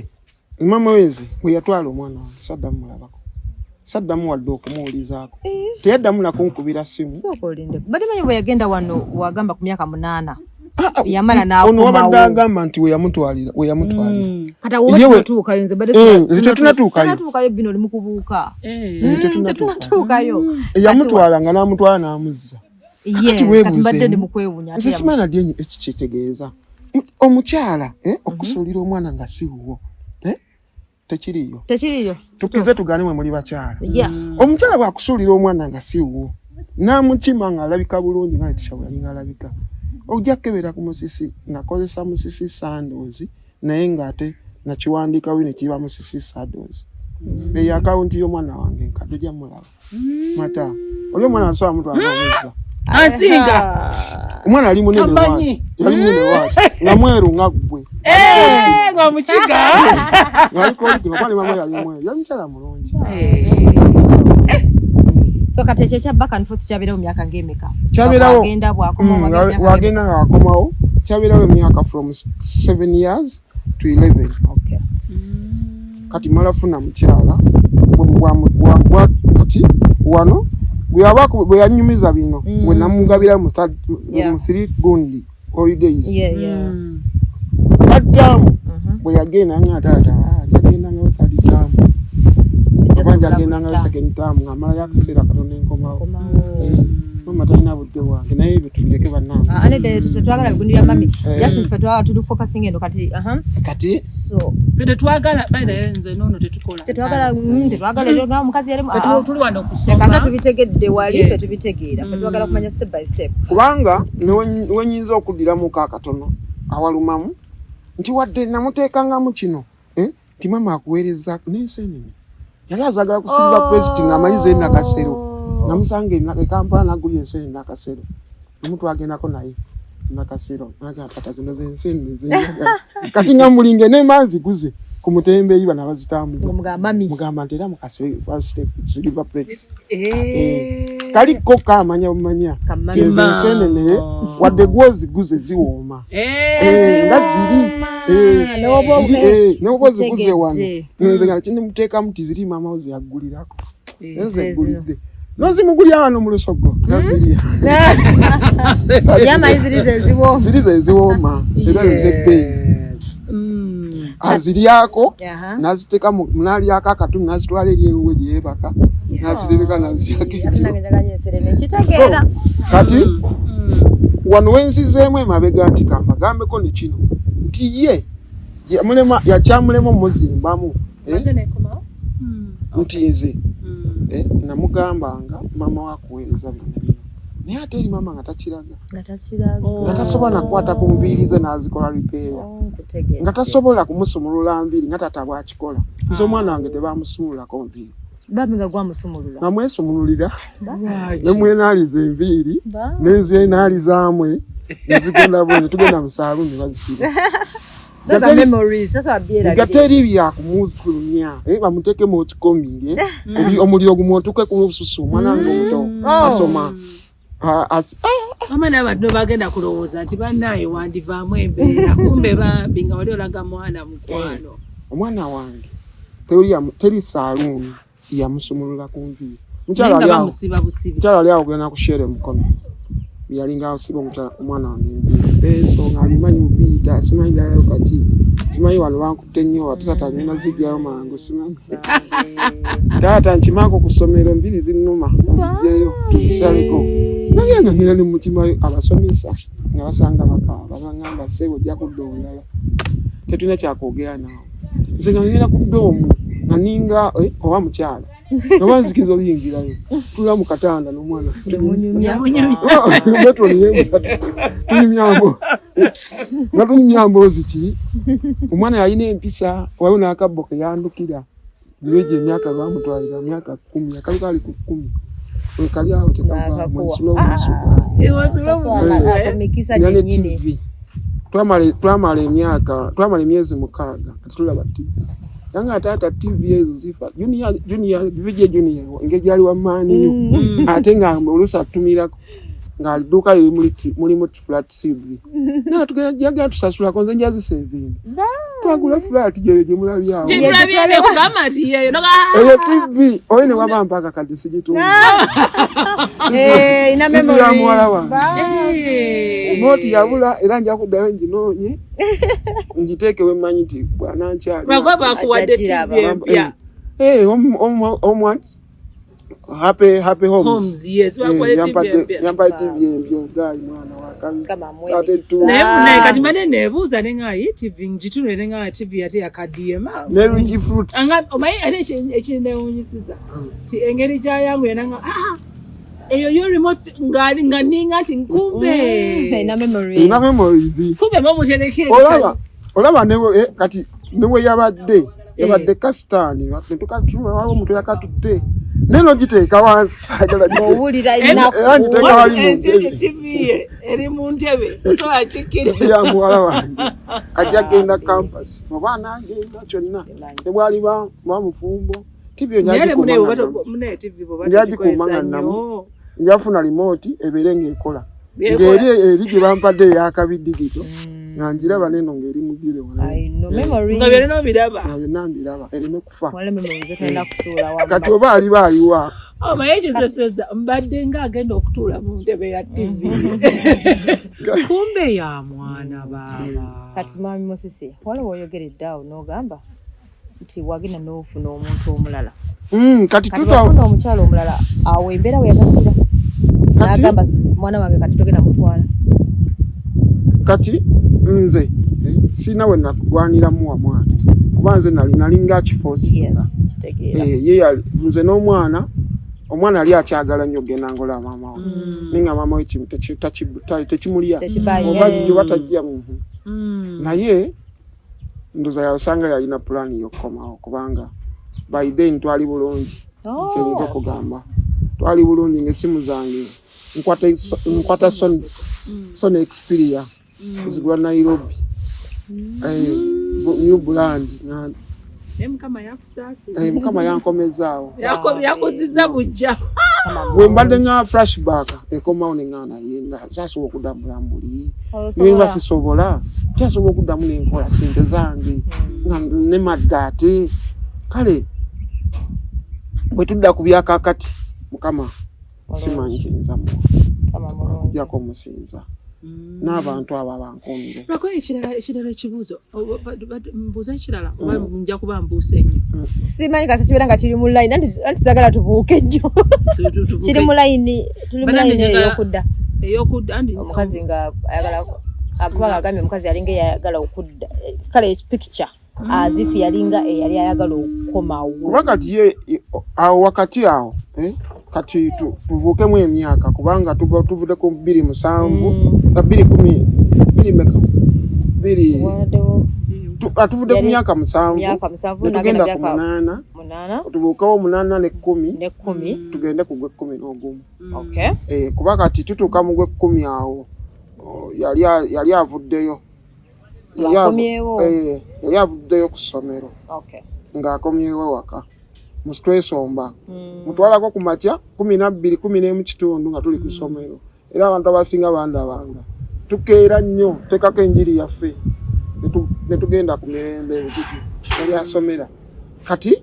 nze bwe yatwala omwana wange saddamu mulabako saddamu wadde okumuwulizaako teyaddamu nakunkubira simu badimanyi bwe yagenda wano wagamba ku myaka 8 yamala n'akomawo ono wabadde agamba nti we yamutwalira kata wowe tunatuukayo nze badde tetunatuukayo bino oli mukubuuka tetunatuukayo yamutwala nga n'amutwala n'amuzza kati mbadde ndi mukwewunya nze simanyi naddi ekitegeeza omukyala okusuulira omwana nga si wuwo tekiriyo tukize tugane mwe muli bakyala omukyala bw'akusuulira omwana nga si wuwo n'amukima ng'alabika bulungi nga netishabula ng'alabika ojja kukebera ku Musisi nakozesa Musisi Sandoz naye ng'ate nakiwandiikawo ne kiba Musisi Sandoz eyo akawunti y'omwana wange nkadde ojja mulaba mata oli omwana asobola mutwala omuzza ansinga omwana ali munene waaki nga mweru nga ggwe nga mukiga ng'ali mama yali mweru yali mukyala mulungi so kati ekyo ekya back and forth kyabeerawo myaka ng'emeka kyabeerawo wagenda nga wakomawo kyabeerawo emyaka from 7 years to 11 kati mala funa mukyala kati wano bwe yanyumiza bino bwe namugabira mu 3 gundi holidays third term bwe yagenda nga taata yagenda nga third term abanja agenda nga second term nga mala yakaseera katono enkomawo mama talina budde wange naye ebyo tubireke bannange. Anede tetwagala bigundira mami. Just if twagala tudu focusing endo kati kati so bide twagala baile nze nono tetukola. Tetwagala lyo nga mukazi yali tuli wano kusoma. Kasa tubitegedde wali tetubitegeera. Tetwagala kumanya step by step. Kubanga wenyinza okuddiramu kakatono awalumamu nti wadde namuteekangamu kino ti mama akuweereza n'ensenene. Yali azagala kusiba president ng'amayize nakasero. Namusanga Kampala nagulya ensenene nakasero. Omuntu agendako naye nakasero. Naga tata zino z'ensenene zinyaga. Kati ngamulinge n'emanzi guze ku mutembe yiba nabazitambuza. Mugamba nti era mukasero first step silver plate. Kali ko kamanya bumanya. Ensenene wadde gwozi guze ziwooma. Nga ziri n'obo ziguze wano. Nze nga kindi muteeka muti ziri mama ozi yaggulirako. Eze gulidde. Nozimugulya wano mu Lusogo. Zirize eziwooma. Era nzebbe. Aziryako naziteeka munalyako akatuni nazitwala eri ewe lyebaka. Nazireka naziryako. Kati wano wenzizeemu emabega nti kambagambeko ne kino nti ye yakyamulema muzimbamu nti nze namugambanga mama wakuweereza bino naye ate eri mama nga takiraga nga tasobola nakwata ku nviirize n'azikola ripeera nga tasobola kumusumulula nviiri nga tata bwakikola nze omwana wange tebamusumululako nviiri namwesumululira nemwenaaliza enviiri nenzenaalizamwe nezigenda bwe tugenda mu saaluni bazisiba gateri byakumuzulumya bamuteke mu kikominge omuliro gumwotuke ku bususu omwana wange omuto asoma amana abantu bagenda kulowooza nti bannaye wandivaamu embeera kumbe bambi nga wali olaga mwana mukwano. Omwana wange teri saaluni yamusumulula ku nviiri. Mukyala ali awo genda kusheera mukono yalinga asiba omwana wange empeeso ng'abimanyi mupiita simanyi ddalayo kaki simanyi wano bankutte nnyo ate taata nina zijjayo mangu simanyi taata nkimaako ku ssomero enviiri zinnuma nazijjayo tuzisaleko naye nga ngenda ne mukimayo abasomesa nga basanga bakaaba baŋŋamba ssebo ojja kudda omulala tetulina kyakwogera naawe nze nga ngenda ku ddoomu nga ninga oba mukyala nabanzikiza oluyingirayo tula mu katanda n'omwana tunyumyambo nga tunyumyambo ziki omwana yalina empisa waliwo n'akabbo ke yandukira niweje emyaka bamutwalira myaka 10 akali kali ku 10 wekali awo tekavaamu ensula omusuku twamala emyezi 6 atulaba TV yanga tata TV ezo zifa junior ngejali wa mani ate nga olusa tumira nga aliduka muri flat CV na tukajaga tusasula konze njazi 7 twagula flat jeje mulabya kugamba ati yeyo TV oyine waba mpaka kadi sijitu ina memories moti yabula era nja kuddayo njinonye njiteke we manyi ti bwana nkyali bagwa kuwadde TV empya happy homes yes yampa TV empya gai mwana wakabi kama naye kati manene buza nenga TV njitunu nenga TV ate yakadiema nerungi fruits anga omayi ane ekinde onyisiza ti engeri jayangu yenanga eyo remote nga ninga ati nkumbe ina memories kumbe mama muteleke olaba newe kati newe yabadde kastani tukatuma wabo mtu yakatutte neno giteeka wansi agala owulira TV eri mu ntebe so akikire ya muwala wange ajja genda campus obaana agenda kyonna tebwali bamufumbo TV nyagikumanga namo njafuna remote ebeere ng'ekola ng'eri gye bampadde eyakabidigito nga njiraba neno ng'eri mugire nga byonna obiraba ereme kufa kati oba aliwa omaye ekizeseza mbadde ng'agenda okutuula mu ntebe ya TV kumbe ya mwana baba kati mami Musisi waliwo oyogeredde awo n'ogamba nti wagenda n'ofuna omuntu omulala kati tusa omukyalo omulala awo embeera we yagasira n'agamba mwana wange kati togenda mutwala. Kati nze sina we nakulwaniramu wa mwana kuba nze nalinga kifosinga. Ye nze n'omwana yali akyagala nnyo genda ngola maama we ninga maama we tekimulya oba gye batajja naye ndoza yasanga yalina pulaani y'okukomawo kubanga by then twali bulungi kyeyinza okugamba twali bulungi ng'essimu zange nkwata Sony Xperia kuzigula Nairobi new brand Mukama yankomezaawo yakuziza bujja bwe mbadde nga flashback ekomawo ne ngana yenga kyasobola okuddamu lambuli niba sisobola kyasobola okuddamu n'enkola sente zange ne maddaate kale bwe tudda ku byakakati Mukama simanyi kiyinza kujjako omusinza n'abantu abo abankumire. Lwako ekirala ekibuuzo mbuuza ekirala oba nja kuba mbuuse nnyo. Simanyi kasi kibeera nga kiri mu layini anti sagala tubuuke nnyo. Kiri mu layini tuli mu layini ey'okudda omukazi nga ayagala akuba agambye omukazi yalinga eyayagala okudda kale picture as if yalinga eyali ayagala okukomawo. Kuba kati ye awo wakati awo kati tuvuukemu emyaka kubanga tuvudde ku 2007 tuvudde ku myaka 7 tugenda ku 8 tubuukawo 8 ne 10 tugende ku gwe 11 kuba kati tutuuka mu gwe 10 awo yali avuddeyo yali avuddeyo ku ssomero ng'akomyewo waka mustwesomba mutwalako ku makya 12 11 kitundu nga tuli ku ssomero era abantu abasinga bandabanga tukeera nnyo tekako enjiri yaffe ne tugenda ku mirembe yali asomera kati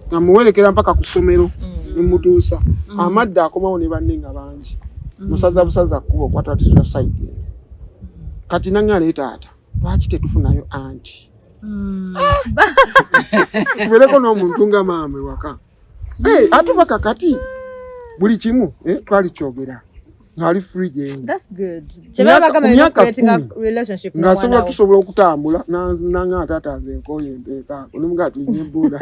nga muwerekera mpaka ku ssomero ne mutuusa amadde akomawo ne banne nga bangi musaza busaza kkubo kwatatisula side kati nange aleetaata lwaki tetufunayo anti tubeereko n'omuntu nga maama ewaka ate bakakati buli kimu twali kyogera ng'ali free gyendi ng'asobola tusobola okutambula nanga taata aze enkoye enteekaako nemugaa tulinye booda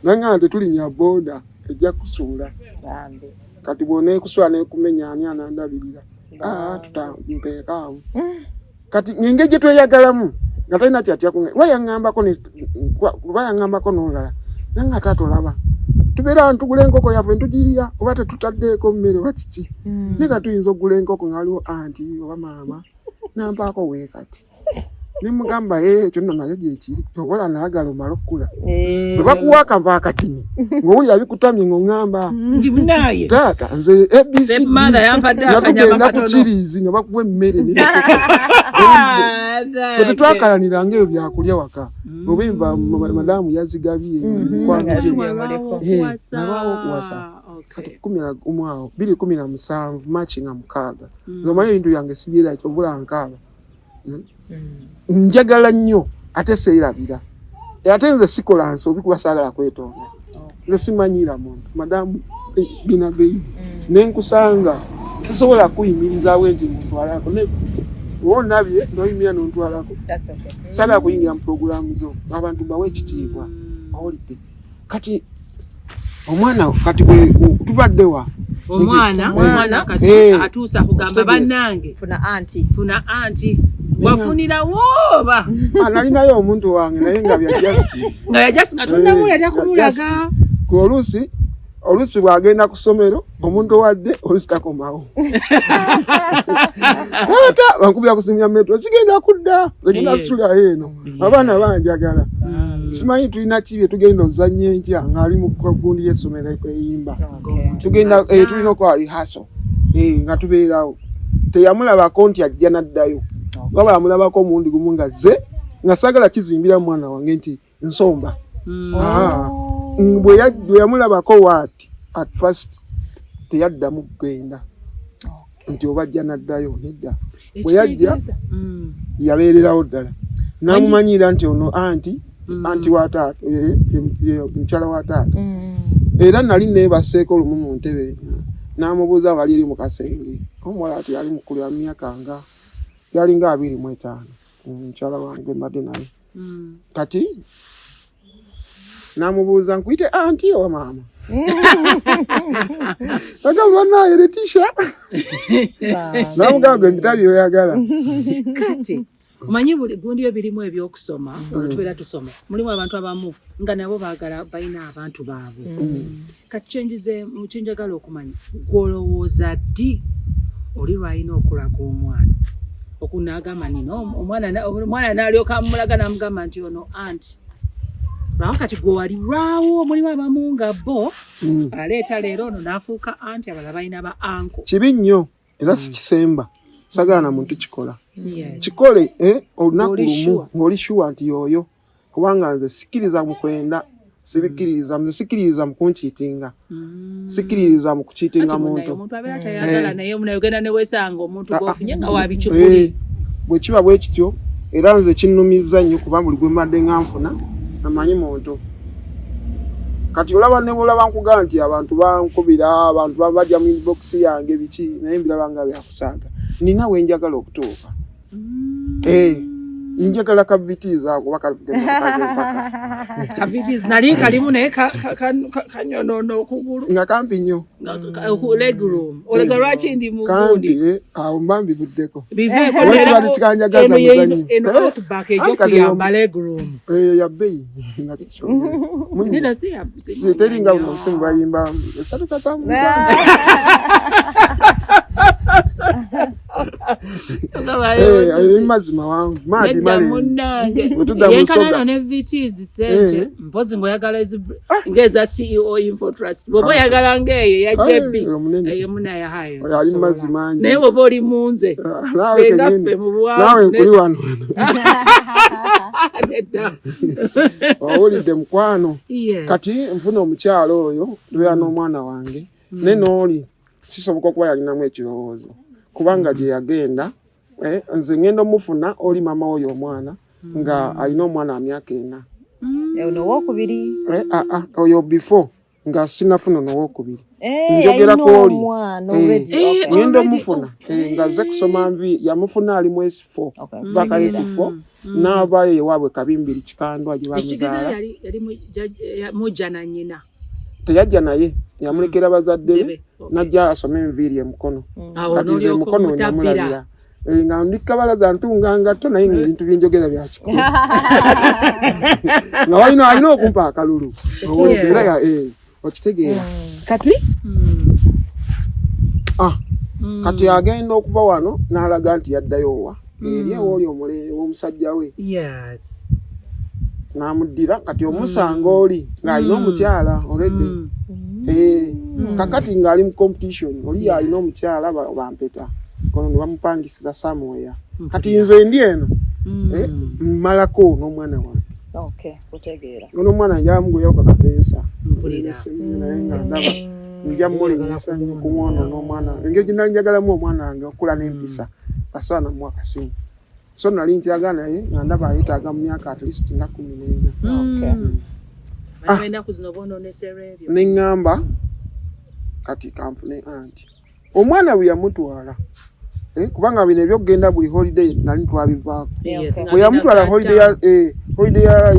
nanga tetulinya booda ejja kusuula kati bw'oneekusula neekumenya ani anandabirira tutampeekaawo kati ngenge gye tweyagalamu nga talina kyatya wayaŋŋambako n'olala nanga taatolaba tubeera ntugula enkoko yaffe ntugirya oba tetutaddeeko mmere oba kiki ne ka tuyinza okugula enkoko ng'aliwo anti oba maama nampaako weekati ne mugamba ekyo nno nayo gyekiri obola nalagala omala okkula bwe bakuwa akanva akatini ng'owuli abikutamye ng'oŋŋamba ndi munaye taata nze abcdnatugenda ku kiriizi nga bakuwa emmere tetwakalaniranga ebyo byakulya waka obemba madamu yazigabye nalwawo okuwasa kati 2017 Machi nga 6 zomanyi ebintu byange sibyera kyobula nkaaba njagala nnyo ate seerabira ate nze sikola nsobi kuba saagala kwetonda nze simanyira muntu madamu bina beyi nenkusanga sisobola kuyimirizaawo enti muntwalako wonabye noyimira nontwalako saagala kuyingira mu puroguramu zo abantu bawe ekitiibwa awulidde kati omwana kati bwe tubaddewa omwana kati atuusa kugamba bannange funa anti wafunira woba nalinayo omuntu wange naye nga byajasi nga tonnamuleta kumulaga oluusi bw'agenda ku ssomero omuntu owadde oluusi takomawo taata bankubira kusimya metro sigenda kudda zegenda sulayo eno abaana banjagala simanyi tulina kibi tugenda ozanya enkya ng'ali mu gundi y'essomero eyimba tugenda tulina okuba lihaso nga tubeerawo teyamulabako nti ajja n'addayo waba amulabako omundi gumu nga ze nga saagala kizimbira mwana wange nti nsomba bwe yamulabako waati at first teyaddamu kugenda nti oba ajja n'addayo nedda bwe yajja yabeererawo ddala n'amumanyira nti ono anti wa taata mukyala wa taata era nali neebaseeko olumu mu ntebe n'amubuuza bali eri mu kasenge. Omuwala ati yali mukulu ya myaka nga yali nga 25. Mukyala wange mbadde naye. Kati n'amubuuza nkuyite anti owa maama. Agamba naye Letisha. N'amugamba ebitali oyagala. Kati omanyi buli gundi ebirimu ebyokusoma tubeera tusoma mulimu abantu abamu nga nabo baagala balina abantu baabwe kati kyenjagala okumanya gwolowooza ddi oli lwalina okulaga omwana okunaagamba nino omwana n'alyoka amulaga n'amugamba nti ono anti lwawo kati gwe wali lwawo mulimu abamu nga bo aleeta leero ono n'afuuka anti abalala balina ba anko. Kibi nnyo era si kisemba sagana muntu kikola. Kikole olunaku lumu ng'oli sure nti yoyo kubanga nze sikiriza mu kwenda sibikiriza nze sikiriza mu kunchiitinga sikiriza mu kuchiitinga muntu omuntu abeera tayagala naye munayogenda ne wesanga omuntu gwofunye nga wabikikuli bwe kiba bwe kityo era nze kinnumiza nnyo kuba buli gwe madde nga nfuna amanyi muntu kati olaba ne bulaba nkugamba nti abantu bankubira abantu babajja mu inbox yange biki naye mbiraba nga byakusaaga nina we njagala okutuuka njagala kabitiza ako kabitiz nali kalimu naye kanyonono okugulu nga kampi nnyo leg room olega lwaki ndi mu gundi awo mbambi buddeko biveeko kibali kikanjagaza muzanyi eno outback egyokuyamba leg room ya bei nga kikyo nina siya teringa musimu bayimba esatuka samu mazima wangu madi mali munange yenkana ne VTs sente mpozi ngoyagala ngeza CEO Info Trust bobo yagala ngeye ya JB eyemuna ya hayo yali mazima nje naye bobo oli munze senga fe mu bwa nawe kuli wano oli dem kwano kati mfuna omukyalo oyo lwe n'omwana wange nenoli kisoboka kuba yalinamu ekirowoozo kubanga gye yagenda nze ngenda omufuna oli mama oyo omwana nga alina omwana wa myaka 4 ono wokubiri oyo before nga sinafuna n'owokubiri njogerako oli ngenda omufuna nga ze kusoma nvi yamufuna ali mu S4 baka S4 n'avaayo ewaabwe Kabimbiri Kikandwa gye bamuzaala mujja na nnyina teyajja naye yamulekera bazadde be najja asome enviiri emukono kati nze emukono namulabira nga ndikabalaza ntunganga to naye ebintu byenjogera byakiko nga walina alina okumpa akalulu era okitegeera kati kati agenda okuva wano n'alaga nti yaddayo wa eri ewooli w'omusajja we n'amuddira kati omusanga oli ng'alina omukyala already kakati ng'ali mu competition oli alina omukyala bampeta kono ne bamupangisiza somewhere kati nze ndi eno mmalako n'omwana wange ono omwana njamuguyeyo kakapeesa naye nga ndaba nja mulinyisa ku mwana n'omwana engeri gye nali njagalamu omwana wange okula n'empisa kasobola namuwa akasimu so nali ntyagala naye nga ndaba ayetaaga mu myaka at least nga 14 neŋŋamba kati kanfune anti omwana bwe yamutwala kubanga bino ebyokugenda buli holiday nali twabivaako bwe yamutwala holiday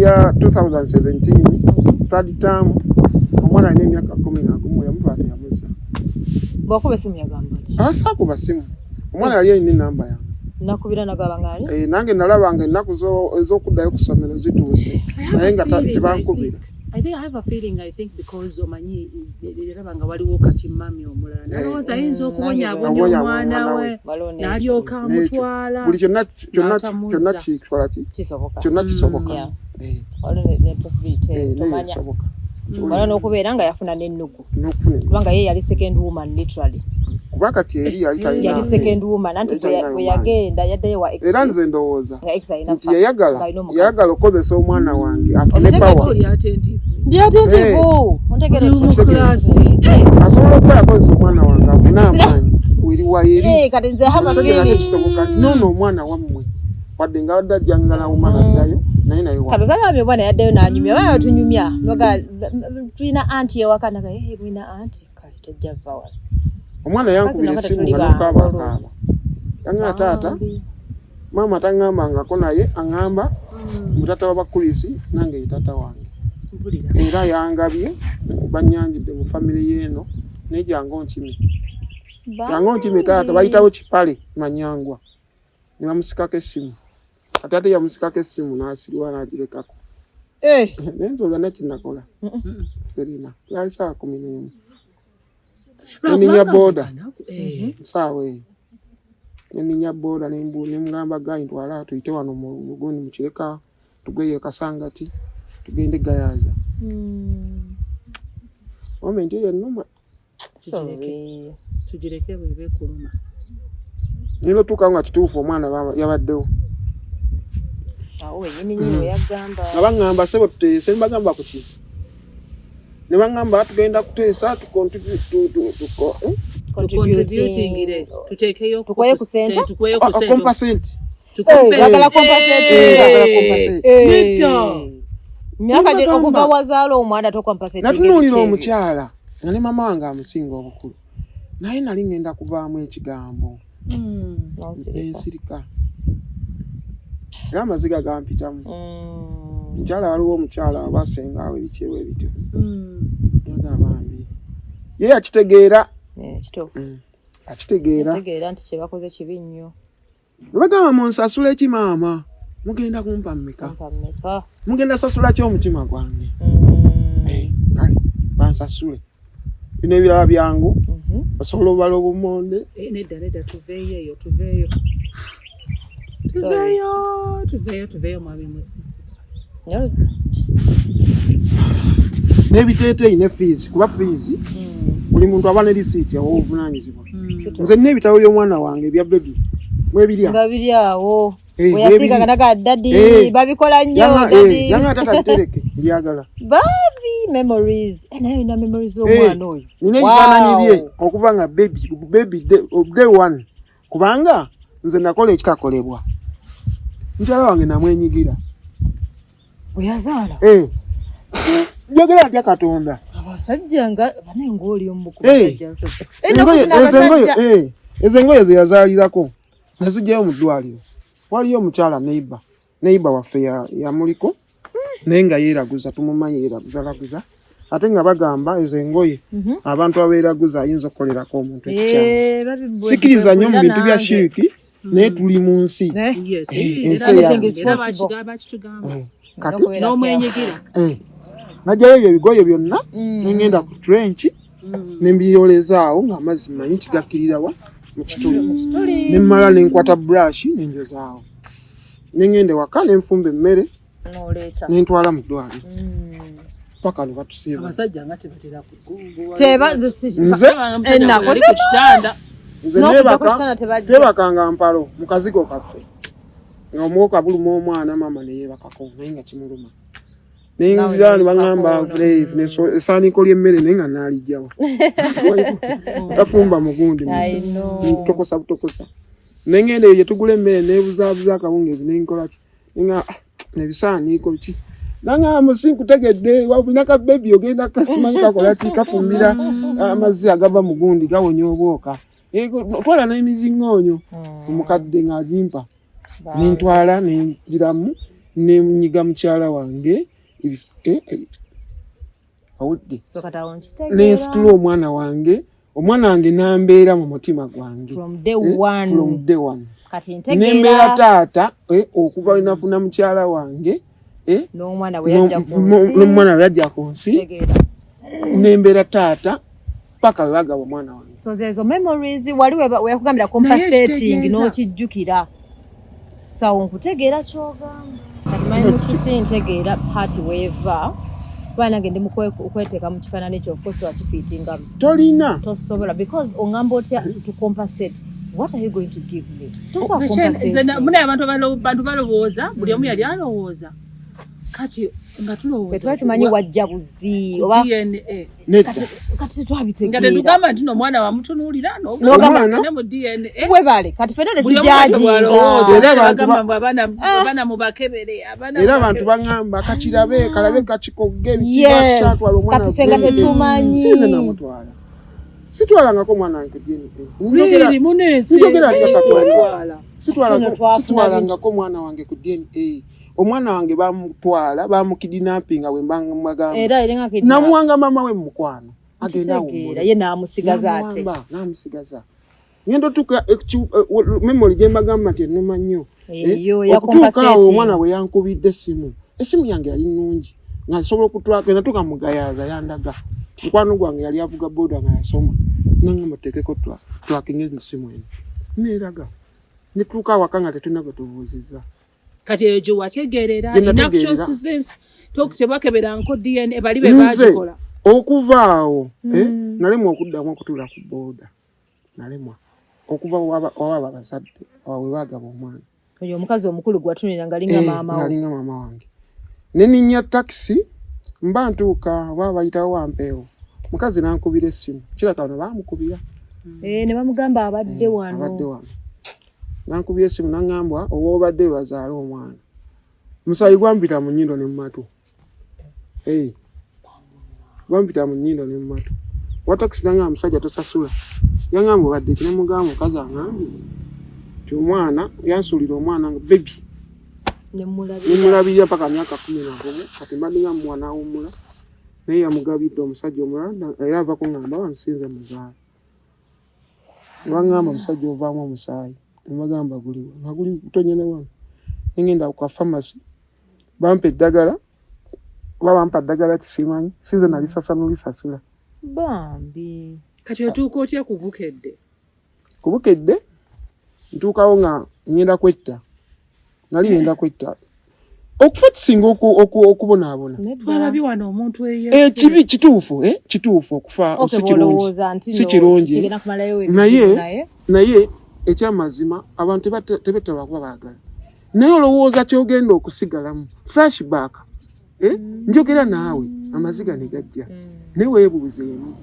ya 2017 third term omwana alina emyaka 11 yamutwala teyamuzza bwakuba esimu yagamba ki saakuba simu omwana yali alina enamba yange nakubira nagaba ngani nange nalabanga ennaku ez'okuddayo ku ssomero zituuse naye nga tebankubira I have a feeling because omanyi erabanga waliwo kati mami omulala nalowooza ayinza okubonyaabonya omwana we n'alyoka amutwala buli kyonna kikola ki kyonna kisoboka kisoboka wala n'okubeera nga yafuna n'ennugu kubanga ye yali second woman literally kuba kati eri yali second woman anti bwe yagenda yaddayo wa ex era nze ndowooza nga ex alina nti yayagala okozesa omwana wange afune pawa ndi atentivu ontegereza asobola okuba yakozesa omwana wange afune amaanyi weriwa eri kati nze hama bibiri kisoboka nti noono omwana wammwe wadde nga wadde ajjangala omwana addayo naye naye kati ozagambye omwana yaddayo n'anyumya wala tunyumya noga tulina anti ewaka naga mwina anti kale tojja vva wala omwana yankubira essimu nga nokaaba yanga taata mama tangamba ngako naye angamba mutata wa bakulisi nange tata wange era yangabye banyanjidde mu family yeno nejango nkimi taata bayitawo kipale manyangwa ni bamusikako essimu atate yamusikako essimu n'asirwa n'agirekako nenzo gana kinakola serina yali saa 11 neninya boda sawe neninya boda nemugamba gayi ntwala tuyite wano mu gundi mukireka tugweye kasangati tugende gayaza moment ye noma tujireke bwe kuluma nilo tukanga kituufu omwana yabaddewo awo yenyinyi yagamba abangamba sebo tutese mbagamba kuki ne bangamba tugenda kuteesa contributing tutekeyo tukwaye ku center compensate bagala compensate myaka je okuva wazaala omwana to compensate natunulira omukyala nga ne mama wange amusinga obukulu naye nali ngenda kuvaamu ekigambo ensirika era amaziga gampitamu mukyala waliwo omukyala abasenga awo ebikyewo ebityo yagabambi ye akitegeera akitegeera nti kyebakoze kibi nnyo bagamba munsasula eki maama mugenda kumpa mmeka mugenda sasula ki omutima gwange kale bansasule bino ebirala byangu basobola obala obumonde nedda tuveeyo mwami Musisi n'ebiteeteeyi ne fees kuba fees buli muntu aba ne receipt yawo obuvunanyizibwa nze n'ebitabo by'omwana wange ebya baby mwebirya nga biri awo weyasiika kanaga daddy babikola nnyo daddy yanga tata bitereke byagala baby memories nayo ina memories omwana oyo nina ebifaananyi bye okuva nga baby day one kubanga nze nakola ekitakolebwa mukyala wange namwenyigira oyazaala njogera atya Katonda abasajja nga banenga oli omuku ezo engoye ze yazaalirako nazijjayo mu ddwaliro waliyo omukyala neiba waffe yamuliko naye nga yeeraguza tumumanyi yeeraguza ate nga bagamba ezo engoye abantu abeeraguza ayinza okukolerako omuntu ekikyamu sikiriza nnyo mu bintu bya shiriki naye tuli mu nsi najjayo ebyo ebigoye byonna nengenda ku trench nembiyolezaawo ng'amazzi manyi tigakkirirawa mu kituli nemmala nenkwata brush nenjozaawo nengende waka nenfumba emmere nentwala mu ddwaliro paka ne batusiiba abasajja nga tebatera kugungu tebakanga mpalo mu kazigo kaffe nga omuwoka buluma omwana mama neyeebakako naye nga kimuluma nengizira ne baŋŋamba Brave esaaniko ly'emmere naye nga naalijjawo tafumba mugundi tokosa butokosa nengenda eyo gye tugula emmere neebuzaabuza akawungeezi nenkolaki nga nebisaaniiko biki nanga musinkutegedde wabulina ka baby ogenda kasimanyi kakola ki kafumbira amazzi agava mugundi gawonya obwoka twala n'emiziŋŋoonyo omukadde ng'agimpa nentwala nengiramu nenyiga mukyala wange nensitula omwana wange nambeera mu mutima gwange from day one nembeera taata okuva wenafuna mukyala wange n'omwana we yajja ku nsi nembeera taata paka we bagaba omwana wange so zezo memories wali weyakugambira compensating n'okijjukira sawo nkutegeera kyogamba katimanyi Musisi ntegeera party weeva kuba nange ndi mukweteeka mu kifaananyi ekyo ofukosi wakifiitingamu tolina tosobola because ongamba otya to compensate what are you going to give me mune abantu balowooza buli omu yali alowooza kati nga tulowooza twali tumanyi wajja buzi oba kati twabitegeera nga tetugamba nti n'omwana wamutunuulira ne mu DNA webale kati fena tetujajingagamba abaana mubakebere era abantu baŋŋamba kakirabe kalabe kakikogge kati fe nga tetumanyi sinze namutwala Sitwalangako mwana wange DNA. Really munesi. Njogera ati akatwala. Sitwalangako mwana wange ku DNA. Omwana wange bamutwala bamukidnappinga we mbanga magamba. Era irenga kidnap. Namuwanga mama we mukwano. Agenda Tegera ye namusigaza ate. Namusigaza. Ngendo tuka memory gemba gamba ati numa nnyo. Yo yakompasate. Omwana we yankubidde simu. Esimu yange yali nnungi. Ngasobola okutwaka natuka mugayaza yandaga. Mukwano gwange yali avuga boda nga yasoma. Nangamba tekeko twakinge simu eno. Neraga. Nituka wakanga tetunaga tubuziza. Kati ejo wategerera enough choices tokutebakebera nko DNA bali be bagikola. Okuvaawo nalemwa okuddamu okutula ku boda. Nalemwa okuva waba bazadde awe bagaba omwana. Oyo omukazi omukulu gwatunira ngalinga maama we. Ngalinga maama wange. Neninya taxi mba ntuuka bayitawo wampeewo. Mukazi nankubira essimu. Kiraka bano baamukubira. Ne bamugamba abadde wano. Abadde wano. Nankubira essimu nangambwa obadde bazaala omwana. Musayi gwambita mu nnyindo ne mu matu. Gwambita mu nnyindo ne mu matu. Wataxi nangamba musajja tosasula. Yangamba obadde kine mugamba mukazi angambye. Ti omwana yansulira omwana nga baby. Nemulabirira paka myaka 11 kati mbadinga mwana awumula. Naye yamugabidde omusajja omulala era ava kungamba wansinze muzaala. Wangamba musajja ovaamu omusaayi. Mbagamba guliwo. Naguli kutonyene wano. Ngenda ku pharmacy. Bampa eddagala. Bampa eddagala kifimanyi. Sinze nalisasanulisa sula. Bambi. Kati otuuka otya kubukedde? Kubukedde ntuukawo nga ngenda kwetta. Nali ngenda kwetta. Okufa kisinga okubonaabona. Twalabye wano omuntu eyese. Kibi kituufu okufa si kirungi. Si kirungi. Naye ekyamazima abantu tebetaba kuba baagala. Naye olowooza kyogenda okusigalamu. Flashback. Njogera naawe amaziga ne gajja. Ne weebuuzeemu.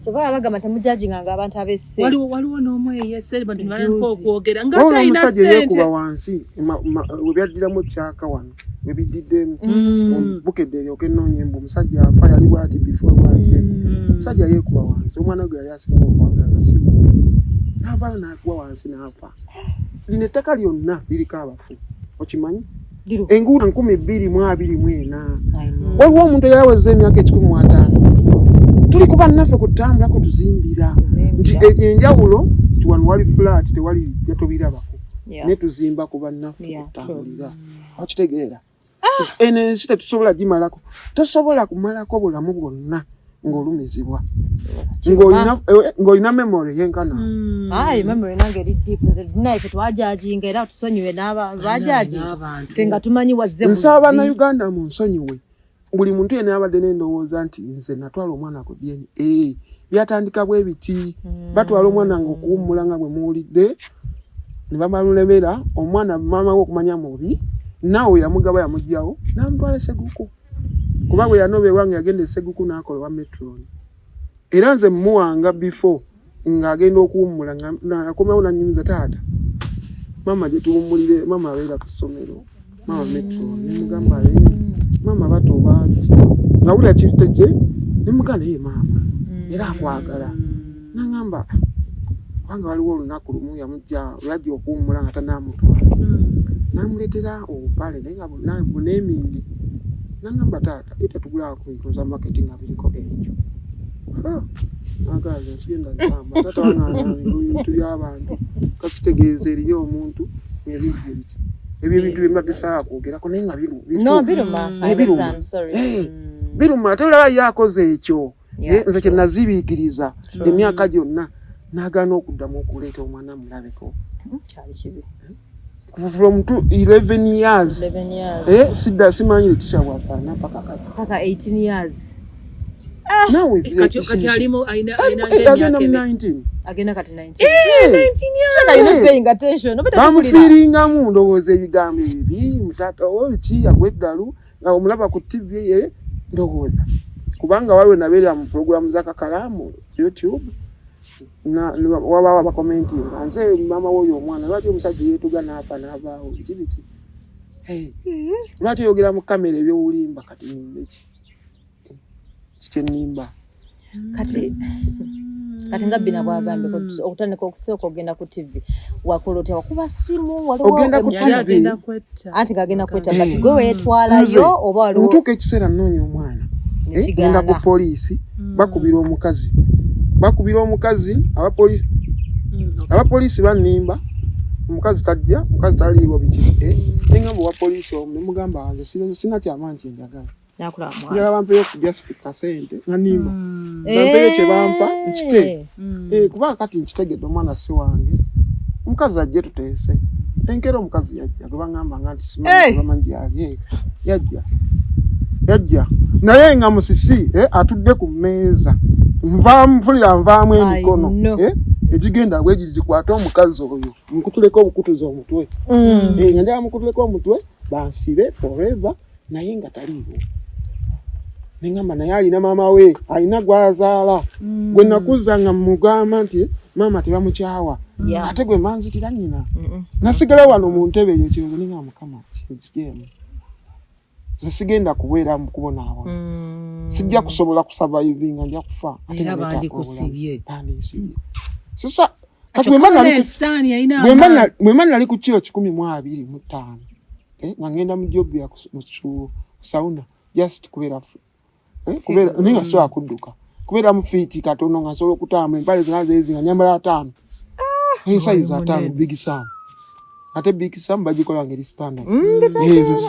Tebaba bagamba temujajinganga abantu abesse. Waliwo n'omu eyese bantu baliko okwogera nga talina sente. Omusajja yeekuba wansi we byaddiramu kyaka wano. We bididdemu. Bukedde eryoke ennoonya embu omusajja afa yali bw'ati before bw'ati. Omusajja yeekuba wansi. Omwana gwe yali asinga okwagala simu. N'avaayo n'akuba wansi n'afa. Lino ettaka lyonna liriko abafu. Okimanyi? Enguudo 2024. Waliwo omuntu eyaweza emyaka 15. Tuli kuba naffe kutambula ko tuzimbira. Nti enjawulo tuwano wali flat tewali yatobirabako. Ne tuzimba kuba naffe kutambulira. Okitegeera. Ene sita tusobola gimalako. Tosobola kumalako bulamu bwonna ng'olumizibwa. Ng'olina memory yenkana. Memory nange eri deep nze naife twajajinga era tusonyiwe n'abajaji. Fenga tumanyi wazze muzi. Nsaba na Uganda mu nsonyiwe. Buli muntu yena abadde n'endowooza nti nze natwala omwana ku DNA. Byatandika bwe biti. Batwala omwana ng'okuwummula nga bwe muwulidde. Ne bamulemera omwana maama we okumanya mubi. Naawe yamugaba yamugyawo n'amutwala Seguku. Kuba bwe yanobe wange yagenda Seguku n'akola wa Metro. Era nze muwanga before ng'agenda okuwummula ng'akomawo n'annyumiza taata. Mama gye tuwummulire mama abeera ku ssomero. Mama Metro nemugamba mama bato baati. Nga wulira kintu kye nemugamba maama era akwagala. N'angamba wanga waliwo olunaku lumu yamujja okuwummula nga tanaamutwala. Namuleetera obupale naye nga buneemingi. N'angamba taata tetugula ku bintu za marketing nga biriko enjo. Nagaza sigenda gamba taata wange by'abantu kakitegeeza eriyo omuntu ebintu byembadde saa kwogerako naye nga biruma tolaba yakoze ekyo. Nze kye nazibiikiriza emyaka gyonna n'agaana okuddamu okuleeta omwana mulabeko. From 11 years. Sidda simanyire tushabwafaana paka 18 years. Nawe kati alimu aina 19. Agenda kati 19. 19 years. Alina paying attention. Bamufiiringamu ndowooza ebigambo ebi mutata oki yagweddalu nga omulaba ku TV ndowooza. Kubanga waliwo nabeera mu programu za Kakalamu YouTube. Waba abakomenti nze mama woyo omwana lwaki omusajja yeetuga n'afa n'avaawo kibiti. Lwaki oyogera mu kamera ebyowulimba kati nimba ki? Kikye nimba. kati nga bina bwagambe okutandika okusooka ogenda ku TV wakola otya wakuba simu ogenda ku TV anti ng'agenda kwetta kati gwe weetwalayo oba waliwo ntuuka ekiseera nnoonya omwana genda ku poliisi bakubira omukazi abapoliisi bannimba omukazi tajja omukazi taliiwo biki nengamba owa poliisi omu nemugamba nze sinakyama nti njagala njagala bampeyo okujja kasente nga nimba bampeyo kye bampa nkite kubanga kati nkitegedde omwana si wange omukazi ajje tuteese enkera omukazi yajja gwe baŋŋamba nga nti simanyi gyali yajja naye nga musisi atudde ku mmeeza nvaamu emikono egigenda bwegiri gikwate omukazi oyo mukutuleko obukutuza omutwe nga njala mukutuleko omutwe bansibe forever naye nga taliiwo nengamba naye alina maama we alina gwazaala gwe nakuza nga mugamba nti maama tebamukyawa ate gwe manzitira nnyina nasigala wano mu ntebe eyo kyozo ninga mukama kigemu sigenda kubeera mu kubonaabona sijja kusobola kusurvivinga nja kufa era bandikusibye sasa bwemba nali ku kiro 125 nga ngenda mu jobu ya sauna just kubeera ninga sobola kudduka kubeera mu fiiti katono nga nsobola okutaamu empale zonna zezi nga nyambala 5 size 5 big sam ate big sam bagikola ngeri standard ezo